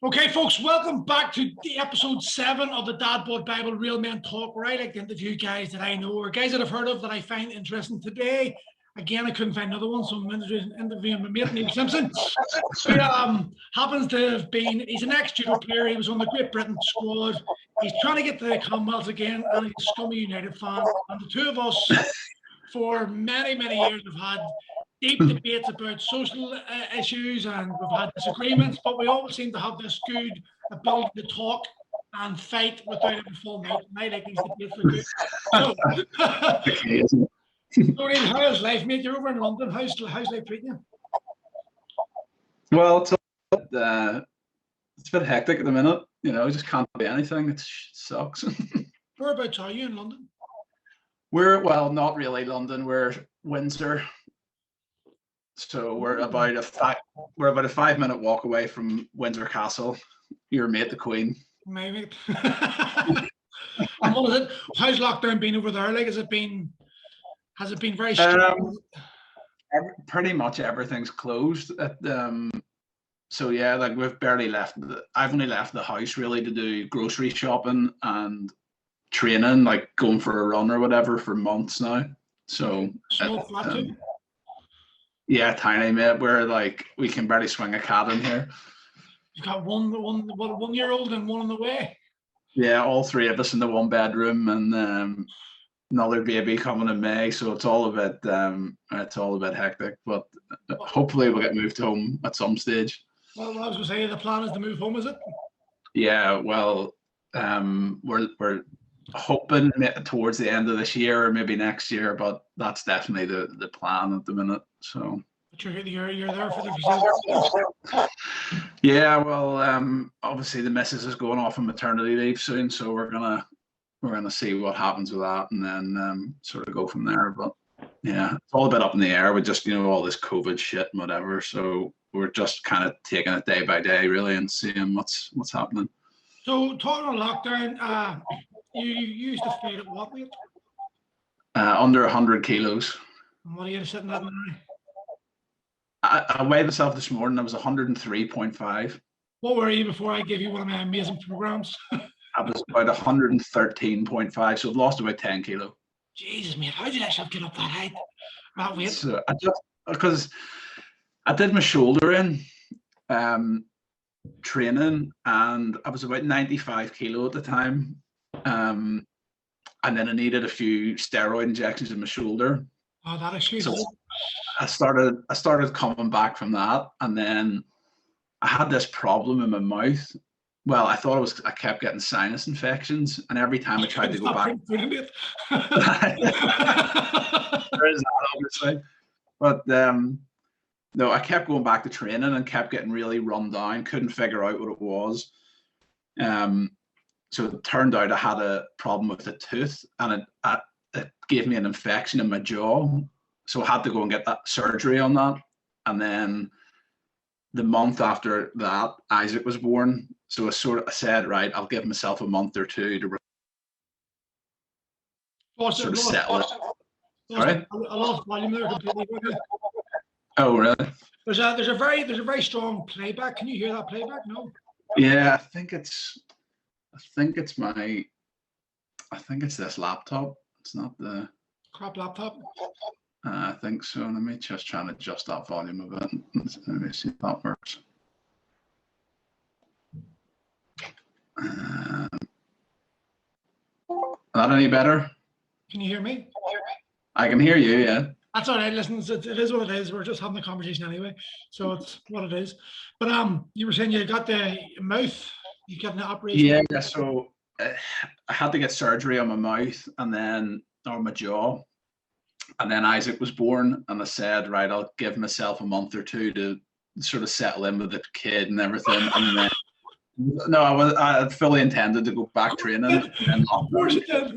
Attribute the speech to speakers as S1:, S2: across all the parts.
S1: Okay, folks, welcome back to the episode 7 of the DadBodBible Real Men Talk, where I like to interview guys that I know or guys that I've heard of that I find interesting. Today, again, I couldn't find another one, so I'm interviewing my mate, Neil Simpson, who happens to have been, he's an ex-judo player. He was on the Great Britain squad. He's trying to get to the Commonwealth again, and he's a Scummy United fan. And the two of us, for many, many years, have had deep debates about social issues, and we've had disagreements, but we always seem to have this good ability to talk and fight without ever falling out. And I like these debates for good. So, Neil, how's life, mate? You're over in London. How's life treating you?
S2: Well, it's a bit hectic at the minute. You know, just can't do anything. It sucks.
S1: Whereabouts are you in London?
S2: Well, not really London. We're Windsor. So we're about a 5-minute walk away from Windsor Castle. Your mate, the Queen.
S1: My mate. And what is it? How's lockdown been over there? Like, has it been very strong?
S2: Pretty much everything's closed. So yeah, like we've barely left. I've only left the house really to do grocery shopping and training, like going for a run or whatever, for months now. So
S1: small flat too?
S2: Yeah, tiny, mate. We're like, we can barely swing a cat in here.
S1: You've got one 1-year-old and one on the way.
S2: Yeah, all three of us in the one bedroom, and another baby coming in May. So it's all a bit hectic. But hopefully we'll get moved home at some stage.
S1: Well, I was going to say, the plan is to move home, is it?
S2: Yeah. Well, we're hoping towards the end of this year or maybe next year, but that's definitely the plan at the minute. So
S1: but you're there for the foreseeable.
S2: Yeah, well, obviously the missus is going off on maternity leave soon, so we're gonna see what happens with that, and then sort of go from there. But yeah, it's all a bit up in the air with just, you know, all this COVID shit and whatever. So we're just kind of taking it day by day, really, and seeing what's happening.
S1: So talking about lockdown, you used to fight at what weight?
S2: Under 100 kilos.
S1: And what are you sitting at now?
S2: I weighed myself this morning. I was 103.5.
S1: What were you before I gave you one of my amazing programs?
S2: I was about 113.5, so I've lost about 10 kilo.
S1: Jesus, mate, how did I actually get up that height? That weight?
S2: So because I did my shoulder in training, and I was about 95 kilo at the time. And then I needed a few steroid injections in my shoulder.
S1: Oh, that is huge.
S2: So I started coming back from that, and then I had this problem in my mouth. Well, I kept getting sinus infections, and every time I tried to go back, there is that, obviously. But no, I kept going back to training and kept getting really run down. Couldn't figure out what it was. So it turned out I had a problem with a tooth, and it gave me an infection in my jaw. So I had to go and get that surgery on that. And then the month after that, Isaac was born. So I said, right, I'll give myself a month or two to settle it.
S1: Sorry? I lost volume there completely.
S2: Oh, really?
S1: There's a very strong playback. Can you hear that playback? No.
S2: Yeah, I think it's this laptop. It's not the
S1: crap laptop.
S2: I think so. Let me just try and adjust that volume a bit. Let me see if that works. That any better?
S1: Can you hear me?
S2: I can hear you, yeah.
S1: That's all right. Listen, it is what it is. We're just having a conversation anyway, so it's what it is. But you were saying you got the mouth. You got an operation.
S2: Yeah. So I had to get surgery on my mouth and then on my jaw. And then Isaac was born, and I said, right, I'll give myself a month or two to sort of settle in with the kid and everything. And then, no, I had fully intended to go back training. And
S1: of course you did.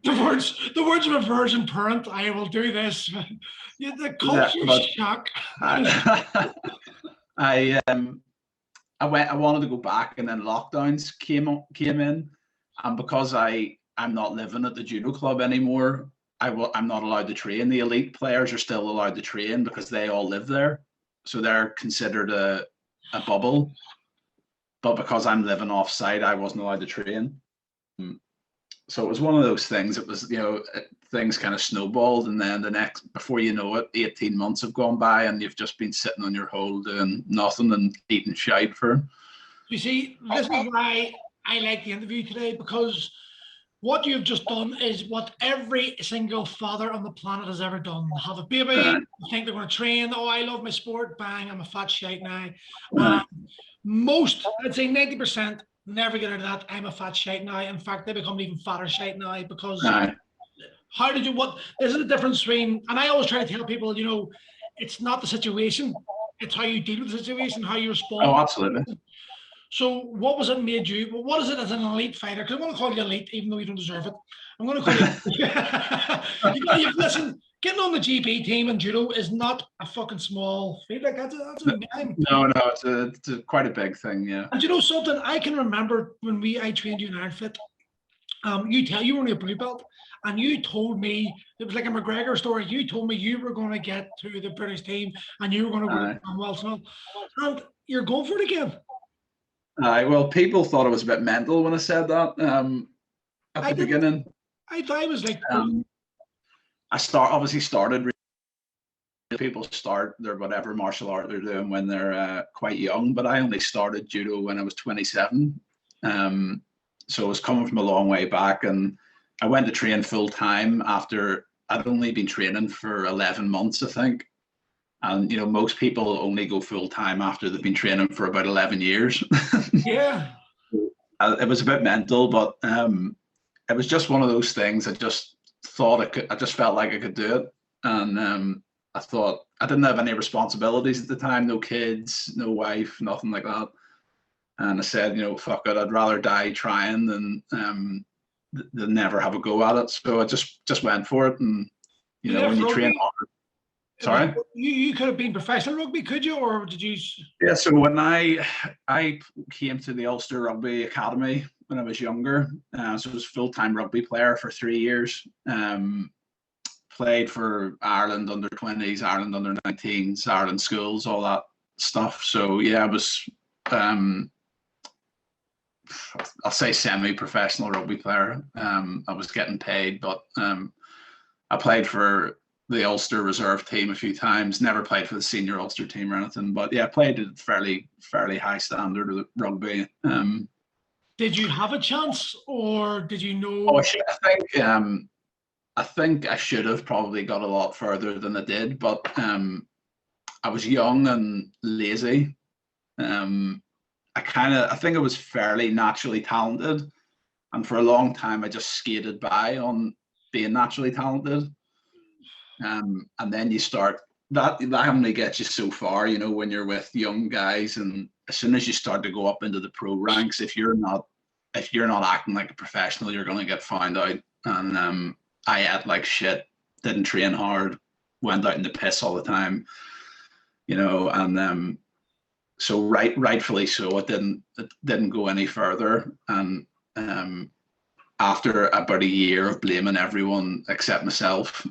S1: The words of a virgin parent, I will do this. The culture shock.
S2: I wanted to go back, and then lockdowns came in, and because I'm not living at the judo club anymore, I'm not allowed to train. The elite players are still allowed to train because they all live there. So they're considered a bubble, but because I'm living off site, I wasn't allowed to train. So it was one of those things. It was, things kind of snowballed, and then before you know it, 18 months have gone by, and you've just been sitting on your hole doing nothing and eating shite for.
S1: You see, this is why I like the interview today, because what you've just done is what every single father on the planet has ever done. Have a baby, think they're going to train. Oh, I love my sport. Bang, I'm a fat shite now. Most, I'd say 90%, never get out of that. I'm a fat shite now. In fact, they become even fatter shite now because this is the difference between, and I always try to tell people, it's not the situation, it's how you deal with the situation, how you respond.
S2: Oh, absolutely.
S1: So what was it made you, what is it as an elite fighter? Because I'm going to call you elite, even though you don't deserve it. I'm going to call you, listen, getting on the GB team in judo is not a fucking small feat. Like that's a
S2: no, it's quite a big thing, yeah.
S1: And you know something, I can remember when I trained you in Iron Fit, you were only a blue belt, and you told me, it was like a McGregor story, you told me you were going to get to the British team and you were going to work on Wilson, and you're going for it again.
S2: Well, people thought I was a bit mental when I said that at the beginning.
S1: I thought I was like...
S2: I started, people start their whatever martial art they're doing when they're quite young, but I only started judo when I was 27. So I was coming from a long way back, and I went to train full time after I'd only been training for 11 months, I think. And, most people only go full time after they've been training for about 11 years.
S1: Yeah.
S2: It was a bit mental, but it was just one of those things. I just thought I just felt like I could do it. And I thought I didn't have any responsibilities at the time, no kids, no wife, nothing like that. And I said, fuck it, I'd rather die trying than never have a go at it. So I just went for it. And, when you train hard. Sorry?
S1: You could have been professional rugby, could you? Or did you?
S2: Yeah, so when I came to the Ulster Rugby Academy when I was younger, so I was a full-time rugby player for 3 years. Played for Ireland under 20s, Ireland under 19s, Ireland schools, all that stuff. So yeah, I was, I'll say semi-professional rugby player. I was getting paid, but I played for the Ulster reserve team a few times, never played for the senior Ulster team or anything, but yeah, played at fairly high standard of rugby.
S1: Did you have a chance, or did you know?
S2: Oh, I think I should have probably got a lot further than I did, but I was young and lazy. I think I was fairly naturally talented, and for a long time I just skated by on being naturally talented. And then you start that only gets you so far, when you're with young guys, and as soon as you start to go up into the pro ranks, if you're not acting like a professional, you're going to get found out. And I ate like shit, didn't train hard, went out in the piss all the time, and so rightfully so, it didn't go any further. And after about a year of blaming everyone except myself,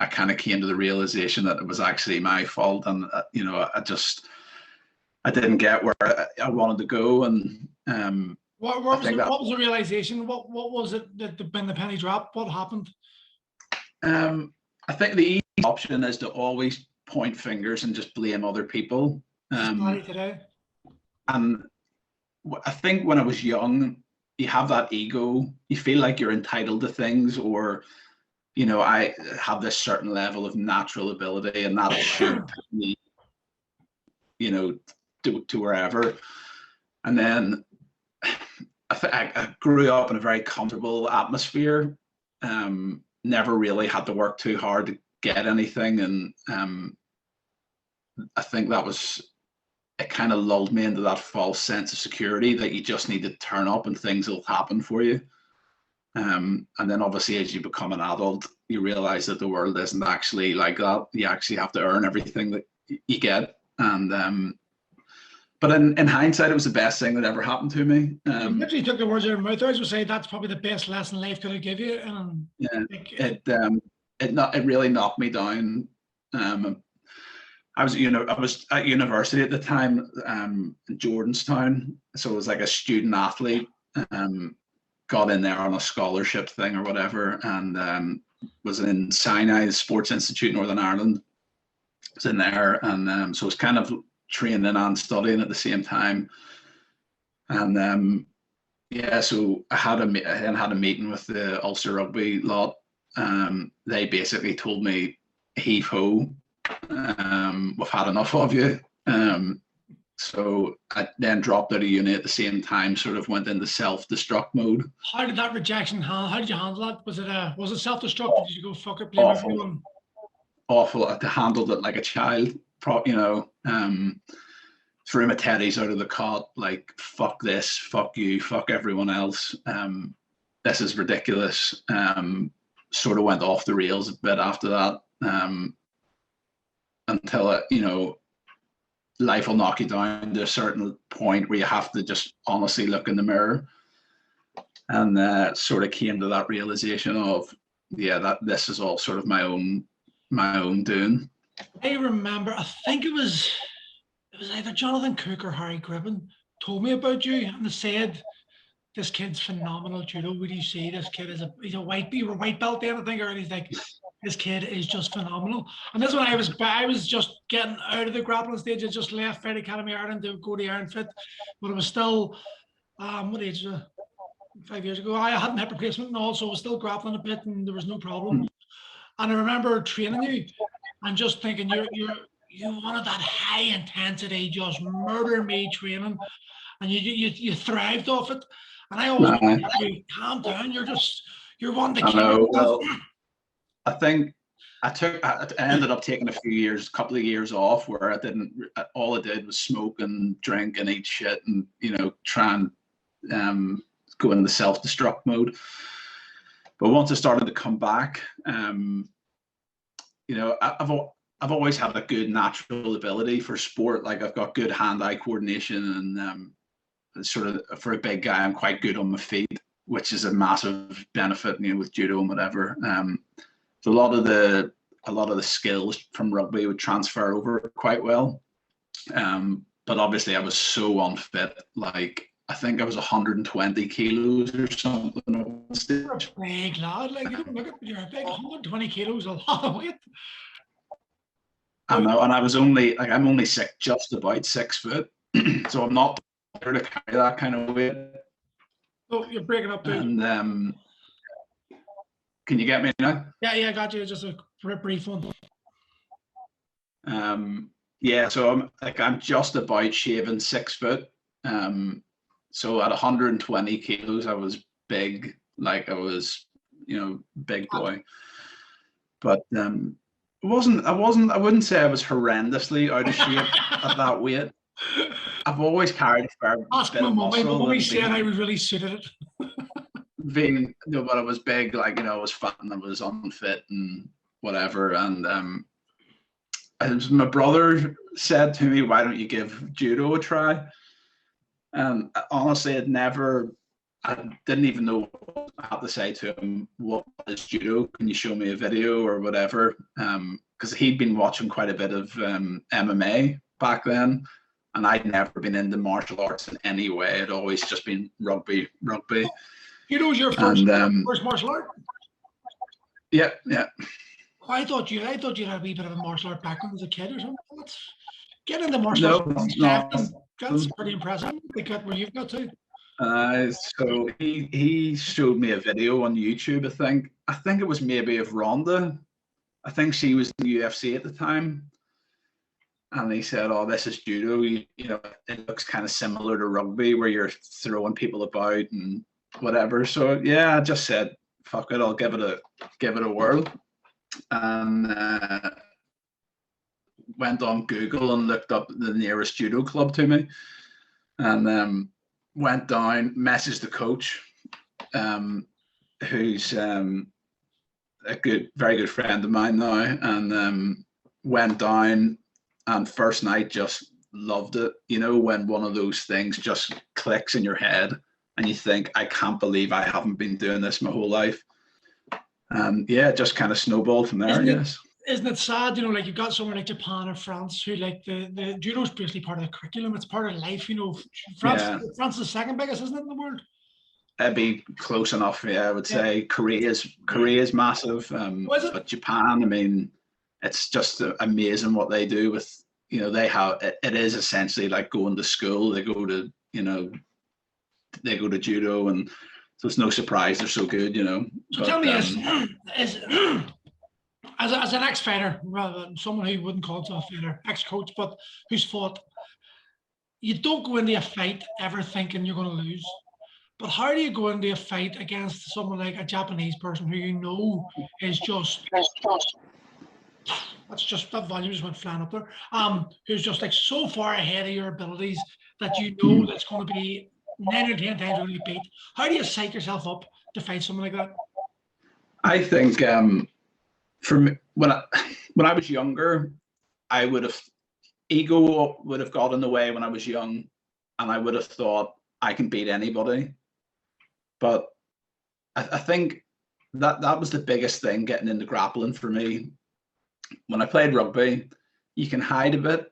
S2: I kind of came to the realization that it was actually my fault, and I didn't get where I wanted to go. And
S1: what was the realization? What was it that when the penny dropped? What happened?
S2: I think the easy option is to always point fingers and just blame other people.
S1: Today.
S2: And I think when I was young, you have that ego. You feel like you're entitled to things, or I have this certain level of natural ability, and that should put me, to wherever. And then I grew up in a very comfortable atmosphere. Never really had to work too hard to get anything, and I think it kind of lulled me into that false sense of security that you just need to turn up and things will happen for you. And then obviously as you become an adult, you realize that the world isn't actually like that. You actually have to earn everything that you get. And but in hindsight, it was the best thing that ever happened to me.
S1: You literally took the words out of my mouth. I was going to say that's probably the best lesson life could have give you.
S2: Yeah, it really knocked me down. I was, I was at university at the time, in Jordanstown. So it was like a student athlete, got in there on a scholarship thing or whatever, and was in Sinai, the Sports Institute, Northern Ireland. Was in there, and so I was kind of training and studying at the same time. And yeah, so I had a meeting with the Ulster Rugby lot. They basically told me, heave ho, we've had enough of you. So I then dropped out of uni at the same time, sort of went into self-destruct mode.
S1: How did that rejection handle? How did you handle that? Was it self-destruct? Did you go fuck it, blame everyone?
S2: Awful. I handled it like a child. Threw my teddies out of the cot, like, fuck this, fuck you, fuck everyone else. This is ridiculous. Sort of went off the rails a bit after that, until life will knock you down to a certain point where you have to just honestly look in the mirror, and sort of came to that realization of, that this is all sort of my own doing.
S1: I remember, I think it was either Jonathan Cook or Harry Gribbon told me about you, and they said, this kid's phenomenal judo. Would you see this kid he's a white belt then, I think, or he's like, this kid is just phenomenal. And this one I was just getting out of the grappling stage. I just left Fight Academy Ireland to go to Iron Fit, but it was still, what age was it? 5 years ago. I had an hip replacement and all, so I was still grappling a bit, and there was no problem. And I remember training you and just thinking, you wanted that high intensity, just murder me training, and you thrived off it. And I always wanted you, calm down. You're one to kill.
S2: Well, I think I ended up taking a couple of years off, where all I did was smoke and drink and eat shit, and try and go into self-destruct mode. But once I started to come back, I've always had a good natural ability for sport. Like, I've got good hand-eye coordination, and sort of, for a big guy, I'm quite good on my feet, which is a massive benefit, with judo and whatever. So a lot of the skills from rugby would transfer over quite well. But obviously I was so unfit. Like, I think I was 120 kilos or something.
S1: You're a big lad. Like, you don't look at, you're a big 120 kilos, a lot of weight.
S2: I know, and I'm only just about 6 foot, so I'm not there to carry that kind of weight.
S1: Oh, you're breaking up, dude.
S2: And can you get me now?
S1: Yeah, I got you. Just a brief one.
S2: Yeah, so I'm just about shaving 6 foot. So at 120 kilos, I was big, like I was, big boy. But I wouldn't say I was horrendously out of shape at that weight. I've always carried a fair bit of muscle.
S1: My mum said I was really suited it.
S2: But I was big, like, I was fat and I was unfit and whatever. And as my brother said to me, why don't you give judo a try? And honestly, I didn't even know what I had to say to him. What is judo? Can you show me a video or whatever? Because he'd been watching quite a bit of MMA back then, and I'd never been into martial arts in any way. It'd always just been rugby.
S1: Judo was your first martial art?
S2: Yeah.
S1: I thought you had a wee bit of a martial art background as a kid or something. Let's get into martial arts. That's pretty impressive. Look at where you've got to.
S2: So he showed me a video on YouTube. I think it was maybe of Rhonda. I think she was in the UFC at the time, and he said, "Oh, this is judo. It looks kind of similar to rugby, where you're throwing people about and whatever." So yeah, I just said, "Fuck it, I'll give it a whirl," and went on Google and looked up the nearest judo club to me, and went down, messaged the coach, who's a very good friend of mine now, and went down, and first night just loved it. When one of those things just clicks in your head and you think, I can't believe I haven't been doing this my whole life. And yeah, it just kind of snowballed from there. Yes.
S1: isn't it sad, you know, like you've got somewhere like Japan or France who like the judo is basically part of the curriculum. It's part of life, you know. France,
S2: Yeah,
S1: France is the second biggest, isn't it, in the world?
S2: it'd be close enough. Yeah, I would
S1: Yeah.
S2: say Korea's massive,
S1: Was it?
S2: but Japan, I mean, it's just amazing what they do with, you know, they have it is essentially like going to school. They go to, you know, they go to judo, and so it's no surprise they're so good, you know.
S1: So
S2: But
S1: tell me, is as an ex-fighter, rather than someone who wouldn't call himself a fighter, ex-coach, but who's fought, you don't go into a fight ever thinking you're going to lose. But how do you go into a fight against someone like a Japanese person who you know is just, that's just, that volume just went flying up there, who's just like so far ahead of your abilities that you know that's going to be 9 or 10 times you're going to be beat? How do you psych yourself up to fight someone like that?
S2: I think for me, when I was younger, I would have ego would have got in the way when I was young, and I would have thought I can beat anybody. But I think that was the biggest thing getting into grappling for me. When I played rugby, you can hide a bit.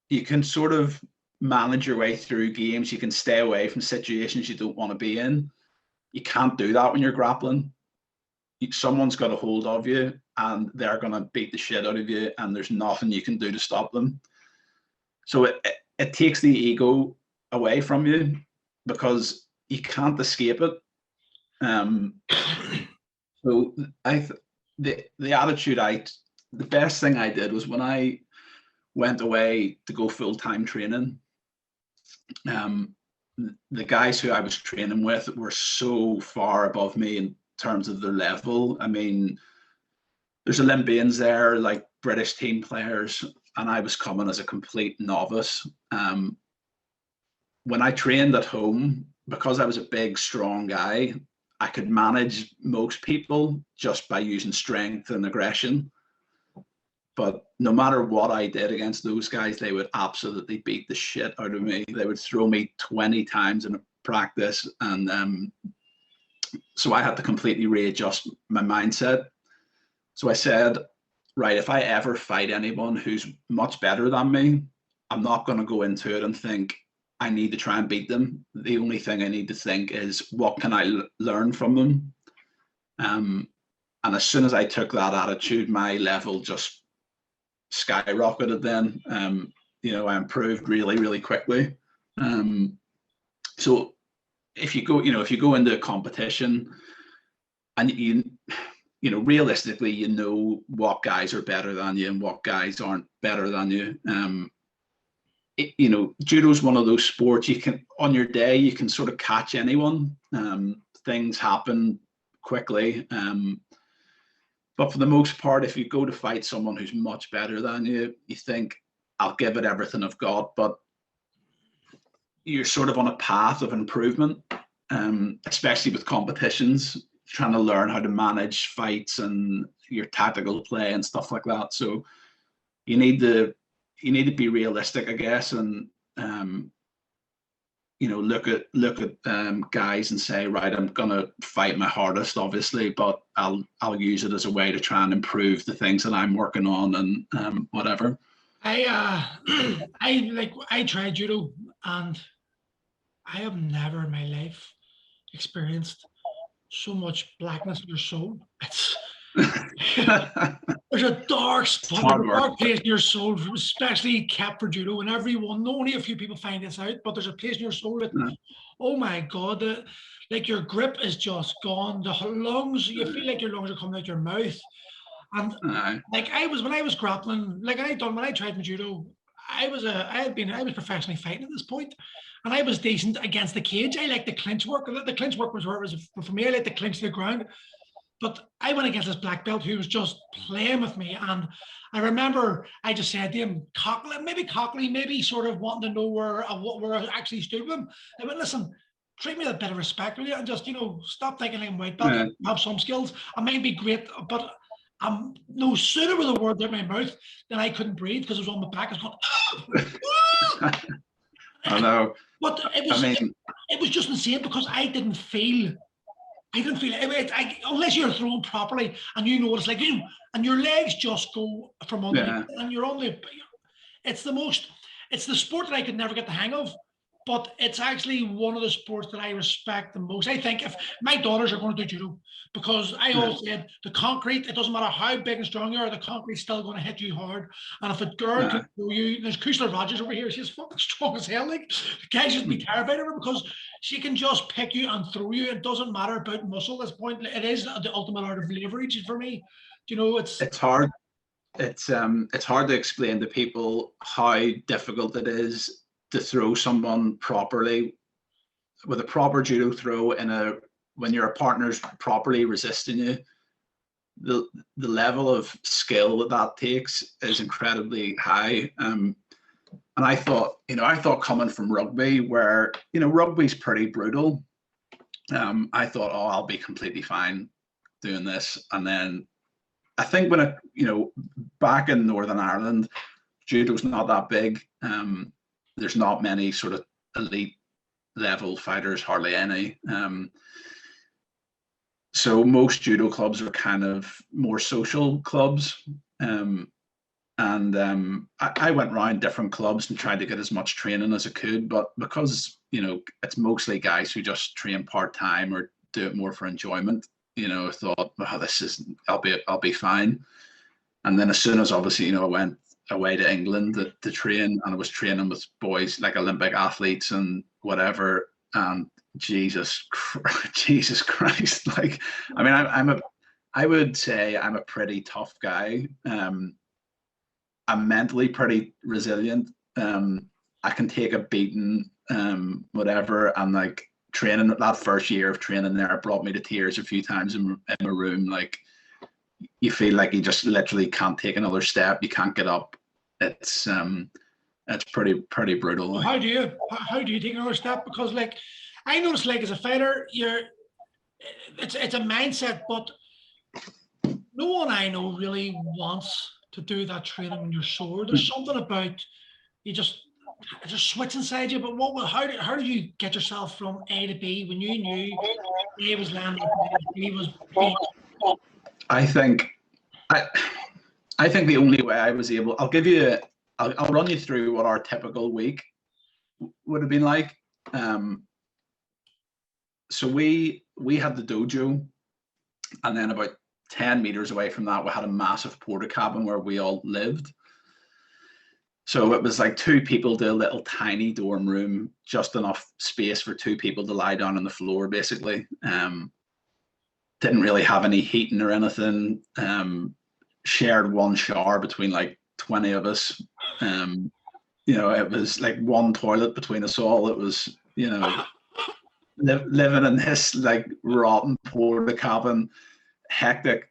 S2: You can sort of manage your way through games. You can stay away from situations you don't want to be in. You can't do that when you're grappling. Someone's got a hold of you and they're going to beat the shit out of you, and there's nothing you can do to stop them. So it takes the ego away from you because you can't escape it. So the attitude the best thing I did was when I went away to go full-time training, the guys who I was training with were so far above me in terms of their level. I mean, there's Olympians there, like British team players, and I was coming as a complete novice. When I trained at home, because I was a big, strong guy, I could manage most people just by using strength and aggression. But no matter what I did against those guys, they would absolutely beat the shit out of me. They would throw me 20 times in practice. And so I had to completely readjust my mindset. So I said, right, if I ever fight anyone who's much better than me, I'm not going to go into it and think I need to try and beat them. The only thing I need to think is, what can I learn from them? And as soon as I took that attitude, my level just skyrocketed then. You know, I improved really, really quickly. So if you go into a competition and you know, realistically, you know what guys are better than you and what guys aren't better than you. You know, judo is one of those sports you can, on your day, you can sort of catch anyone. Things happen quickly. But for the most part, if you go to fight someone who's much better than you, you think, I'll give it everything I've got, but you're sort of on a path of improvement, especially with competitions, trying to learn how to manage fights and your tactical play and stuff like that. So you need to be realistic, I guess, and you know, look at guys and say, right, I'm gonna fight my hardest, obviously, but I'll use it as a way to try and improve the things that I'm working on and whatever.
S1: I tried judo, and I have never in my life experienced so much blackness in your soul. It's there's a dark spot, a dark place in your soul, especially kept for judo. And everyone, only a few people find this out, but there's a place in your soul that, oh my God, like your grip is just gone. The lungs, you feel like your lungs are coming out your mouth. And like when I was grappling, like when I tried my judo, I was professionally fighting at this point, and I was decent against the cage. I like the clinch work. The clinch work was where it was for me. I like the clinch to the ground. But I went against this black belt who was just playing with me. And I remember I just said to him, cockily, maybe sort of wanting to know where I actually stood with him. I went, listen, treat me with a bit of respect, will you? And just, you know, stop thinking I'm white belt. I have some skills. I might be great, but I'm no sooner with the words out of my mouth than I couldn't breathe because it was on my back. I was going,
S2: I know.
S1: But it was just insane because I didn't feel I don't feel it, unless you're thrown properly and you know what it's like, and your legs just go from underneath, and you're on the. It's it's the sport that I could never get the hang of, but it's actually one of the sports that I respect the most. I think if my daughters are going to do judo, because I always said the concrete, it doesn't matter how big and strong you are, the concrete's still going to hit you hard. And if a girl could throw you, there's Kushler Rogers over here, she's fucking strong as hell. Like, the guys should be terrified of her because she can just pick you and throw you. It doesn't matter about muscle at this point. It is the ultimate art of leverage for me. You know,
S2: it's hard. It's hard to explain to people how difficult it is to throw someone properly with a proper judo throw when your partner's properly resisting you. The level of skill that takes is incredibly high. And I thought coming from rugby, where rugby's pretty brutal, I thought, oh, I'll be completely fine doing this. And then I think when back in Northern Ireland, judo's not that big. There's not many sort of elite level fighters, hardly any. So most judo clubs are kind of more social clubs. I went around different clubs and tried to get as much training as I could, but because it's mostly guys who just train part-time or do it more for enjoyment, I thought, oh, I'll be fine. And then as soon as obviously I went away to England to train, and I was training with boys like Olympic athletes and whatever, and Jesus Christ, like, I mean, I would say I'm a pretty tough guy. I'm mentally pretty resilient. I can take a beating, whatever. And like training, that first year of training there brought me to tears a few times in my room. Like, you feel like you just literally can't take another step. You can't get up. It's pretty brutal.
S1: How do you take another step? Because like, I noticed, like, as a fighter, it's a mindset, but no one I know really wants to do that training when you're sore. There's something about you just switch inside you. But how did you get yourself from A to B when you knew A was landing, B was B?
S2: I think the only way I was able, I'll run you through what our typical week would have been like. So we had the dojo, and then about 10 meters away from that, we had a massive porta cabin where we all lived. So it was like two people to a little tiny dorm room, just enough space for two people to lie down on the floor, basically. Didn't really have any heating or anything. Shared one shower between like 20 of us. It was like one toilet between us all. It was, living in this like rotten porta cabin, hectic.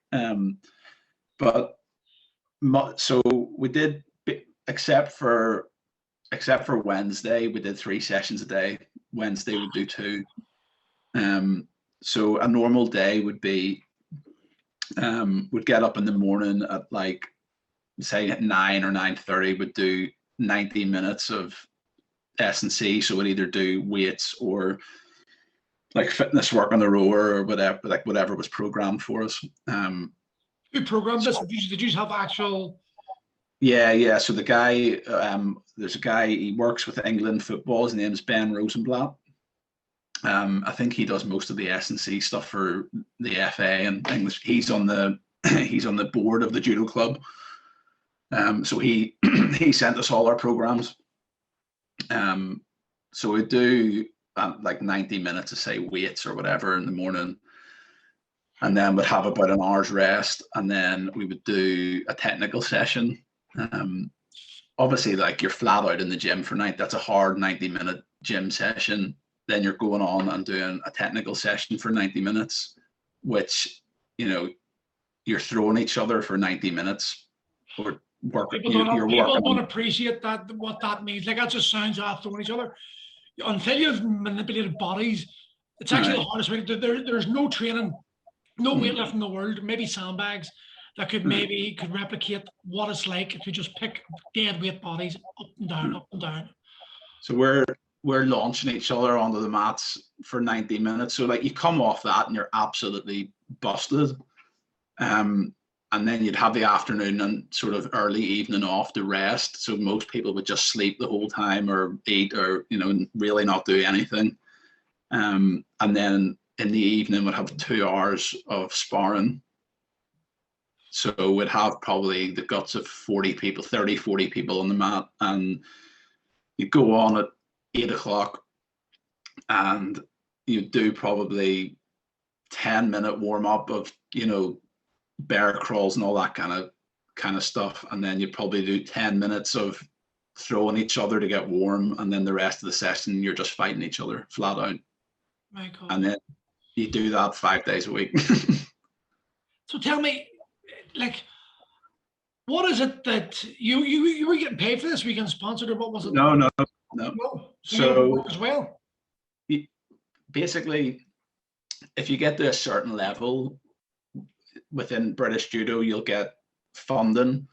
S2: So we did, except for Wednesday, we did 3 sessions a day. Wednesday we'd do 2. So a normal day would be, we'd get up in the morning at like, say at 9 or 9:30, we'd do 90 minutes of S&C. So we'd either do weights or like fitness work on the rower or whatever was programmed for us.
S1: Who programmed this? Did you have actual?
S2: Yeah. So the guy, there's a guy, he works with England football. His name's Ben Rosenblatt. I think he does most of the S&C stuff for the FA and things. He's on the board of the judo club. So he sent us all our programs. So we do like 90 minutes of, say, weights or whatever in the morning, and then we'd have about an hour's rest, and then we would do a technical session. Obviously, like, you're flat out in the gym for night. That's a hard 90-minute gym session. Then you're going on and doing a technical session for 90 minutes, which, you're throwing each other for 90 minutes or working.
S1: People don't appreciate what that means. Like, that just sounds like throwing each other. Until you've manipulated bodies, it's actually the hardest way. There's no training, no weightlifting in the world, maybe sandbags, that could replicate what it's like if you just pick dead weight bodies up and down, up and down.
S2: So we're launching each other onto the mats for 90 minutes. So like you come off that and you're absolutely busted. And then you'd have the afternoon and sort of early evening off to rest. So most people would just sleep the whole time or eat or, you know, really not do anything. And then in the evening we'd have 2 hours of sparring. So we'd have probably the guts of 40 people, 30, 40 people on the mat. And you go on at 8 o'clock and you do probably 10-minute warm up of, you know, bear crawls and all that kind of stuff, and then you probably do 10 minutes of throwing each other to get warm, and then the rest of the session you're just fighting each other flat out.
S1: My God.
S2: And then you do that 5 days a week.
S1: So tell me, like, what is it that you were getting paid for this? Were you getting sponsored, or what was it?
S2: No.
S1: So as well.
S2: Basically, if you get to a certain level within British Judo, you'll get funding.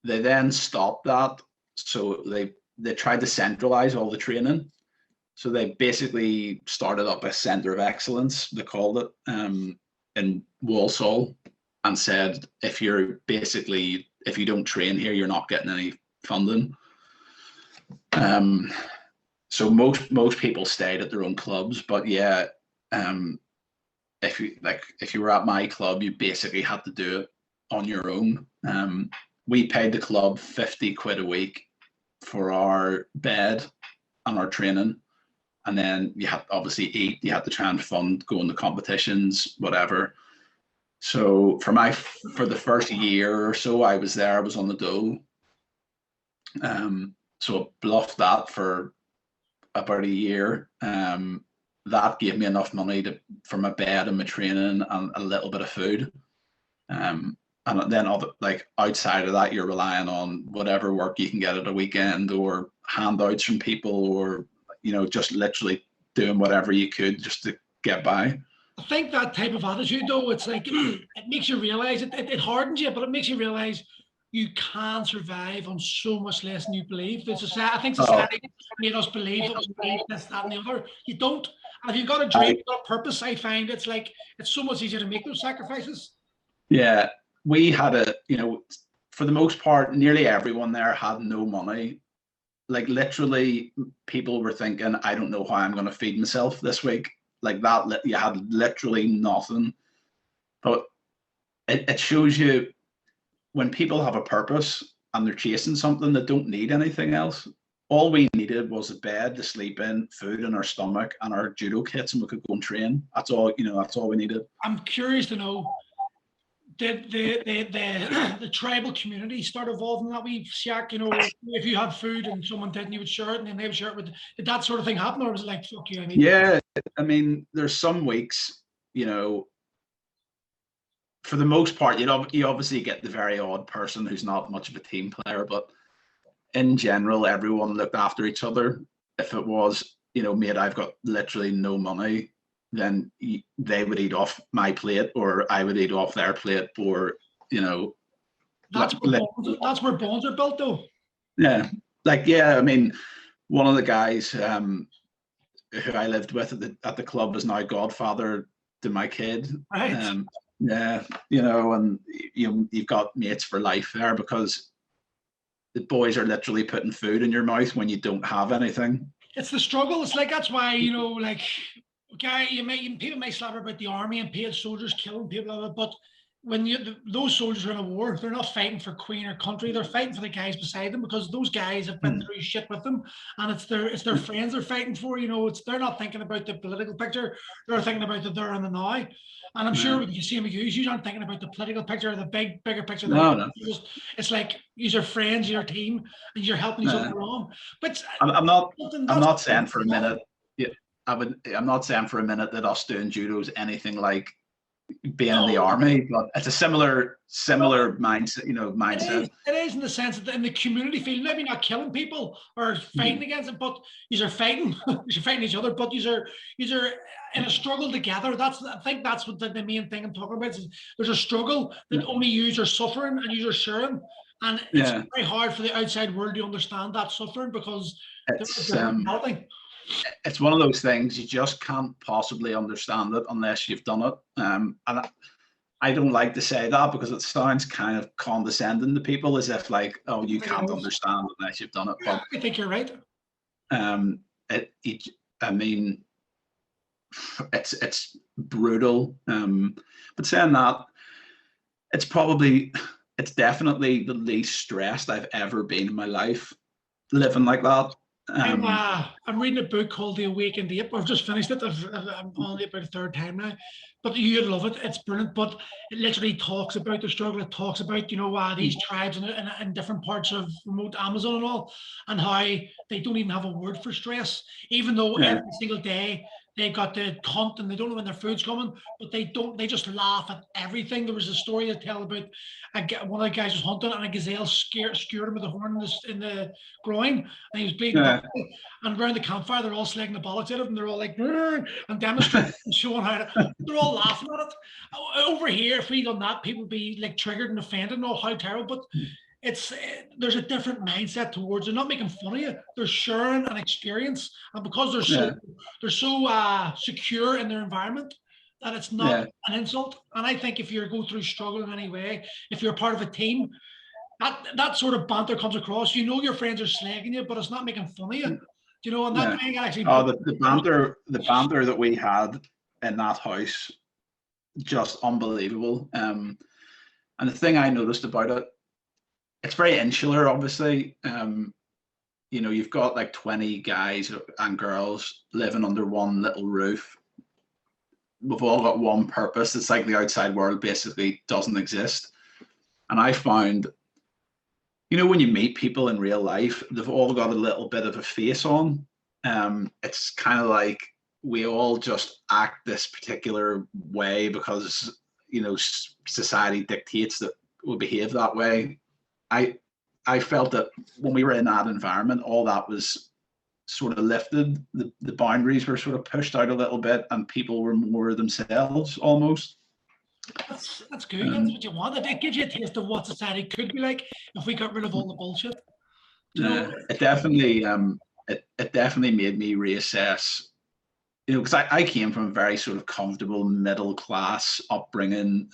S2: They then stopped that, so they tried to centralize all the training. So they basically started up a centre of excellence, they called it, in Walsall, and said if you don't train here, you're not getting any funding. So most people stayed at their own clubs, but yeah, if you were at my club, you basically had to do it on your own. We paid the club 50 quid a week for our bed and our training, and then you had to obviously eat. You had to try and fund going to competitions, whatever. So for the first year or so I was there, I was on the dole. So I bluffed that for about a year. That gave me enough money for my bed and my training and a little bit of food. And then outside of that, you're relying on whatever work you can get at a weekend or handouts from people, or, you know, just literally doing whatever you could just to get by.
S1: I think that type of attitude, though, it's like, it makes you realize, it hardens you, but it makes you realize you can survive on so much less than you believe. I think society made us believe that we need this, that, and the other. You don't. And if you've got a dream, you've got a purpose, I find it's so much easier to make those sacrifices.
S2: Yeah, we had for the most part, nearly everyone there had no money. Like literally, people were thinking, I don't know how I'm going to feed myself this week. Like that, you had literally nothing. But it shows you when people have a purpose and they're chasing something, that don't need anything else. All we needed was a bed to sleep in, food in our stomach, and our judo kits, and we could go and train. That's all, that's all we needed. I'm
S1: curious to know, did the tribal community start evolving that wee shack? If you had food and someone didn't, you would share it, and then they would share it. Did that sort of thing happen, or was it like, fuck you?
S2: Yeah, there's some weeks, for the most part, you obviously get the very odd person who's not much of a team player, but in general, everyone looked after each other. If it was, mate, I've got literally no money, then they would eat off my plate, or I would eat off their plate, or,
S1: That's where bonds are built, though.
S2: Yeah. One of the guys who I lived with at the club is now godfather to my kid.
S1: Right.
S2: Yeah, and you've got mates for life there, because the boys are literally putting food in your mouth when you don't have anything.
S1: It's the struggle. It's like, that's why, people may slap about the army and paid soldiers killing people, but when those soldiers are in a war, they're not fighting for queen or country. They're fighting for the guys beside them, because those guys have been through shit with them, and it's their friends they're fighting for. They're not thinking about the political picture. They're thinking about the there and the now. And I'm sure you see you aren't thinking about the political picture or the bigger picture.
S2: No.
S1: It's like these are friends, your team, and you're helping each other along. But
S2: I'm not saying for a minute. I'm not saying for a minute that us doing judo is anything like being in the army, but it's a similar mindset.
S1: It is in the sense that in the community field, maybe not killing people or fighting against it, but you're fighting, you're fighting each other, but you're in a struggle together. I think that's what the main thing I'm talking about is there's a struggle that only you are suffering and you are sharing, And it's very hard for the outside world to understand that suffering because
S2: it's one of those things you just can't possibly understand it unless you've done it. And I don't like to say that because it sounds kind of condescending to people, as if like, oh, you can't understand unless you've done it. But
S1: I think you're right.
S2: I mean, it's brutal. But saying that, it's definitely the least stressed I've ever been in my life, living like that.
S1: I'm reading a book called The Awakened Ape. I've just finished it. I'm only about the third time now, but you'd love it. It's brilliant. But it literally talks about the struggle. It talks about these tribes in different parts of remote Amazon and all, and how they don't even have a word for stress, even though every single day they've got to hunt and they don't know when their food's coming, but they don't. They just laugh at everything. There was a story I tell about one of the guys was hunting and a gazelle skewered him with a horn in the groin, and he was bleeding. And around the campfire, they're all slagging the bollocks out of him. They're all like, and demonstrating and showing how they're all laughing at it. Over here, if we done that, people would be like triggered and offended and all how terrible. But there's a different mindset towards it. They're not making fun of you. They're sharing an experience, and because they're so secure in their environment that it's not an insult. And I think if you go through struggle in any way, if you're part of a team, that sort of banter comes across. Your friends are slagging you, but it's not making fun of you. And that thing actually.
S2: Oh, the banter that we had in that house, just unbelievable. And the thing I noticed about it, it's very insular, obviously. You've got like 20 guys and girls living under one little roof. We've all got one purpose. It's like the outside world basically doesn't exist. And I found, when you meet people in real life, they've all got a little bit of a face on. It's kind of like we all just act this particular way because, society dictates that we behave that way. I felt that when we were in that environment, all that was sort of lifted. The boundaries were sort of pushed out a little bit, and people were more themselves almost.
S1: That's good. That's what you want. It gives you a taste of what society could be like if we got rid of all the bullshit.
S2: It definitely it definitely made me reassess. Because I came from a very sort of comfortable middle class upbringing.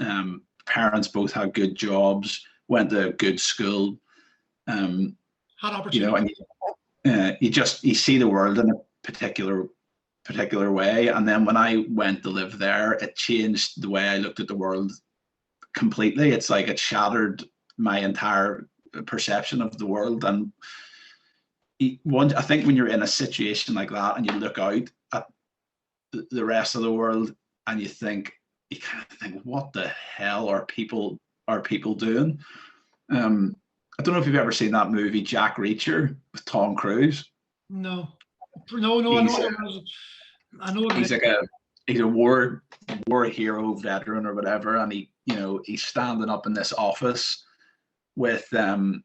S2: Parents both had good jobs, went to a good school.
S1: Had opportunity.
S2: And you see the world in a particular way, and then when I went to live there, it changed the way I looked at the world completely. It's like it shattered my entire perception of the world. And I think when you're in a situation like that and you look out at the rest of the world and you kind of think, what the hell are people doing? I don't know if you've ever seen that movie Jack Reacher with Tom Cruise.
S1: No. I know.
S2: He's a war hero veteran or whatever, and he's standing up in this office with a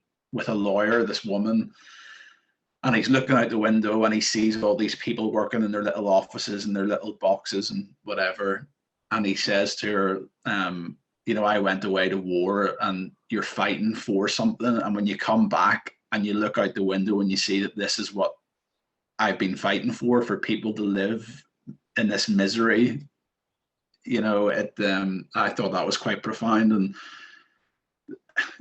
S2: lawyer, this woman, and he's looking out the window and he sees all these people working in their little offices and their little boxes and whatever, and he says to her, I went away to war and you're fighting for something, and when you come back and you look out the window and you see that this is what I've been fighting for people to live in this misery, I thought that was quite profound. And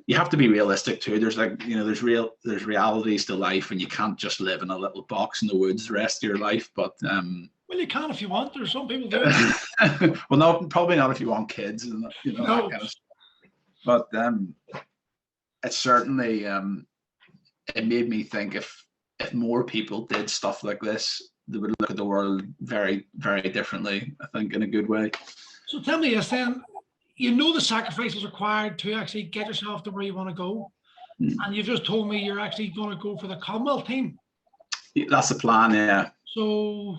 S2: you have to be realistic too. There's there's realities to life, and you can't just live in a little box in the woods the rest of your life. But
S1: well, you can if you want. There's some people do.
S2: Well, no, probably not if you want kids and that kind of stuff. But it certainly it made me think if more people did stuff like this, they would look at the world very, very differently, I think, in a good way.
S1: So tell me this then, the sacrifices required to actually get yourself to where you want to go. And you've just told me you're actually going to go for the Commonwealth team.
S2: That's the plan, yeah.
S1: So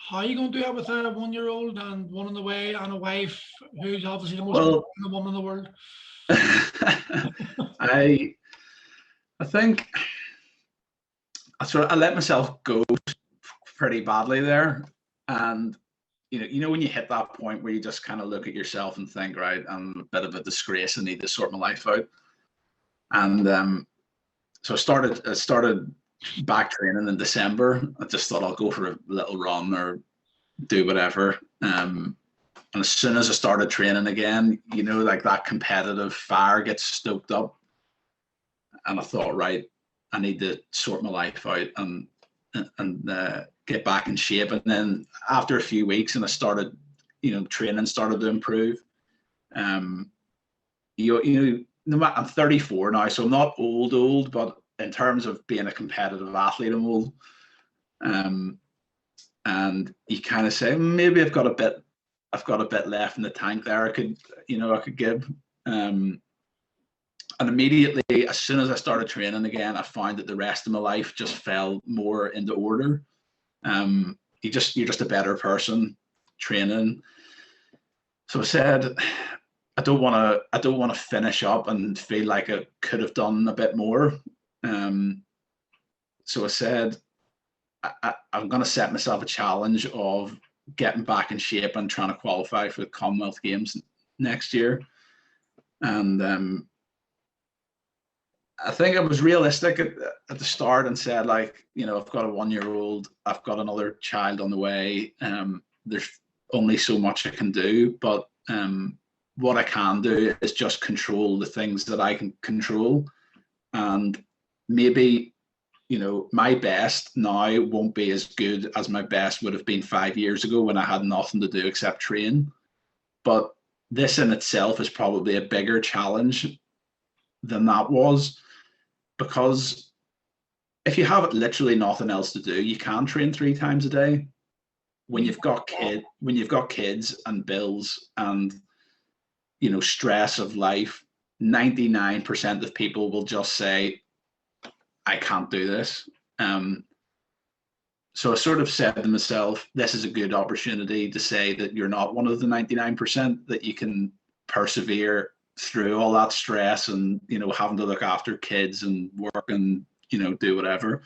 S1: how are you going to do that with a 1-year-old and one on the way and a wife who's obviously the most important woman in the world?
S2: I think I let myself go pretty badly there, and when you hit that point where you just kind of look at yourself and think, right, I'm a bit of a disgrace, I need to sort my life out. And so I started back training in December. I just thought I'll go for a little run or do whatever. And as soon as I started training again, you know, like that competitive fire gets stoked up. And I thought, right, I need to sort my life out and get back in shape. And then after a few weeks, and I started, you know, training started to improve. You know, no matter, I'm 34 now, so I'm not old, but in terms of being a competitive athlete, I'm old. And you kind of say, maybe I've got a bit left in the tank there. I could give. And immediately, as soon as I started training again, I found that the rest of my life just fell more into order. You're just a better person training. So I said, I don't want to finish up and feel like I could have done a bit more. So I said, I'm going to set myself a challenge of getting back in shape and trying to qualify for the Commonwealth Games next year. And I think I was realistic at the start and said, like, you know, I've got a 1-year-old, I've got another child on the way. There's only so much I can do, but what I can do is just control the things that I can control. And maybe, you know, my best now won't be as good as my best would have been 5 years ago when I had nothing to do except train. But this in itself is probably a bigger challenge than that was, because if you have literally nothing else to do, you can train 3 times a day. When you've got kids and bills and, you know, stress of life, 99% of people will just say, I can't do this. So I sort of said to myself, this is a good opportunity to say that you're not one of the 99%, that you can persevere through all that stress and, you know, having to look after kids and work and, you know, do whatever.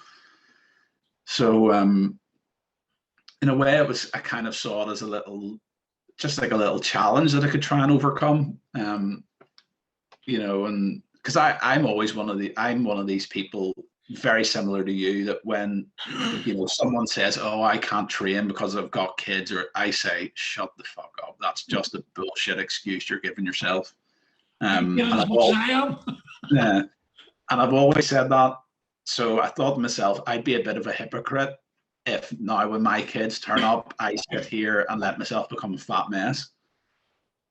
S2: So in a way, I kind of saw it as just like a little challenge that I could try and overcome. You know, and because I'm always one of these people, very similar to you, that when, you know, someone says, oh, I can't train because I've got kids, or I say, shut the fuck up. That's just a bullshit excuse you're giving yourself. And I've always said that. So I thought to myself, I'd be a bit of a hypocrite if now when my kids turn up, I sit here and let myself become a fat mess.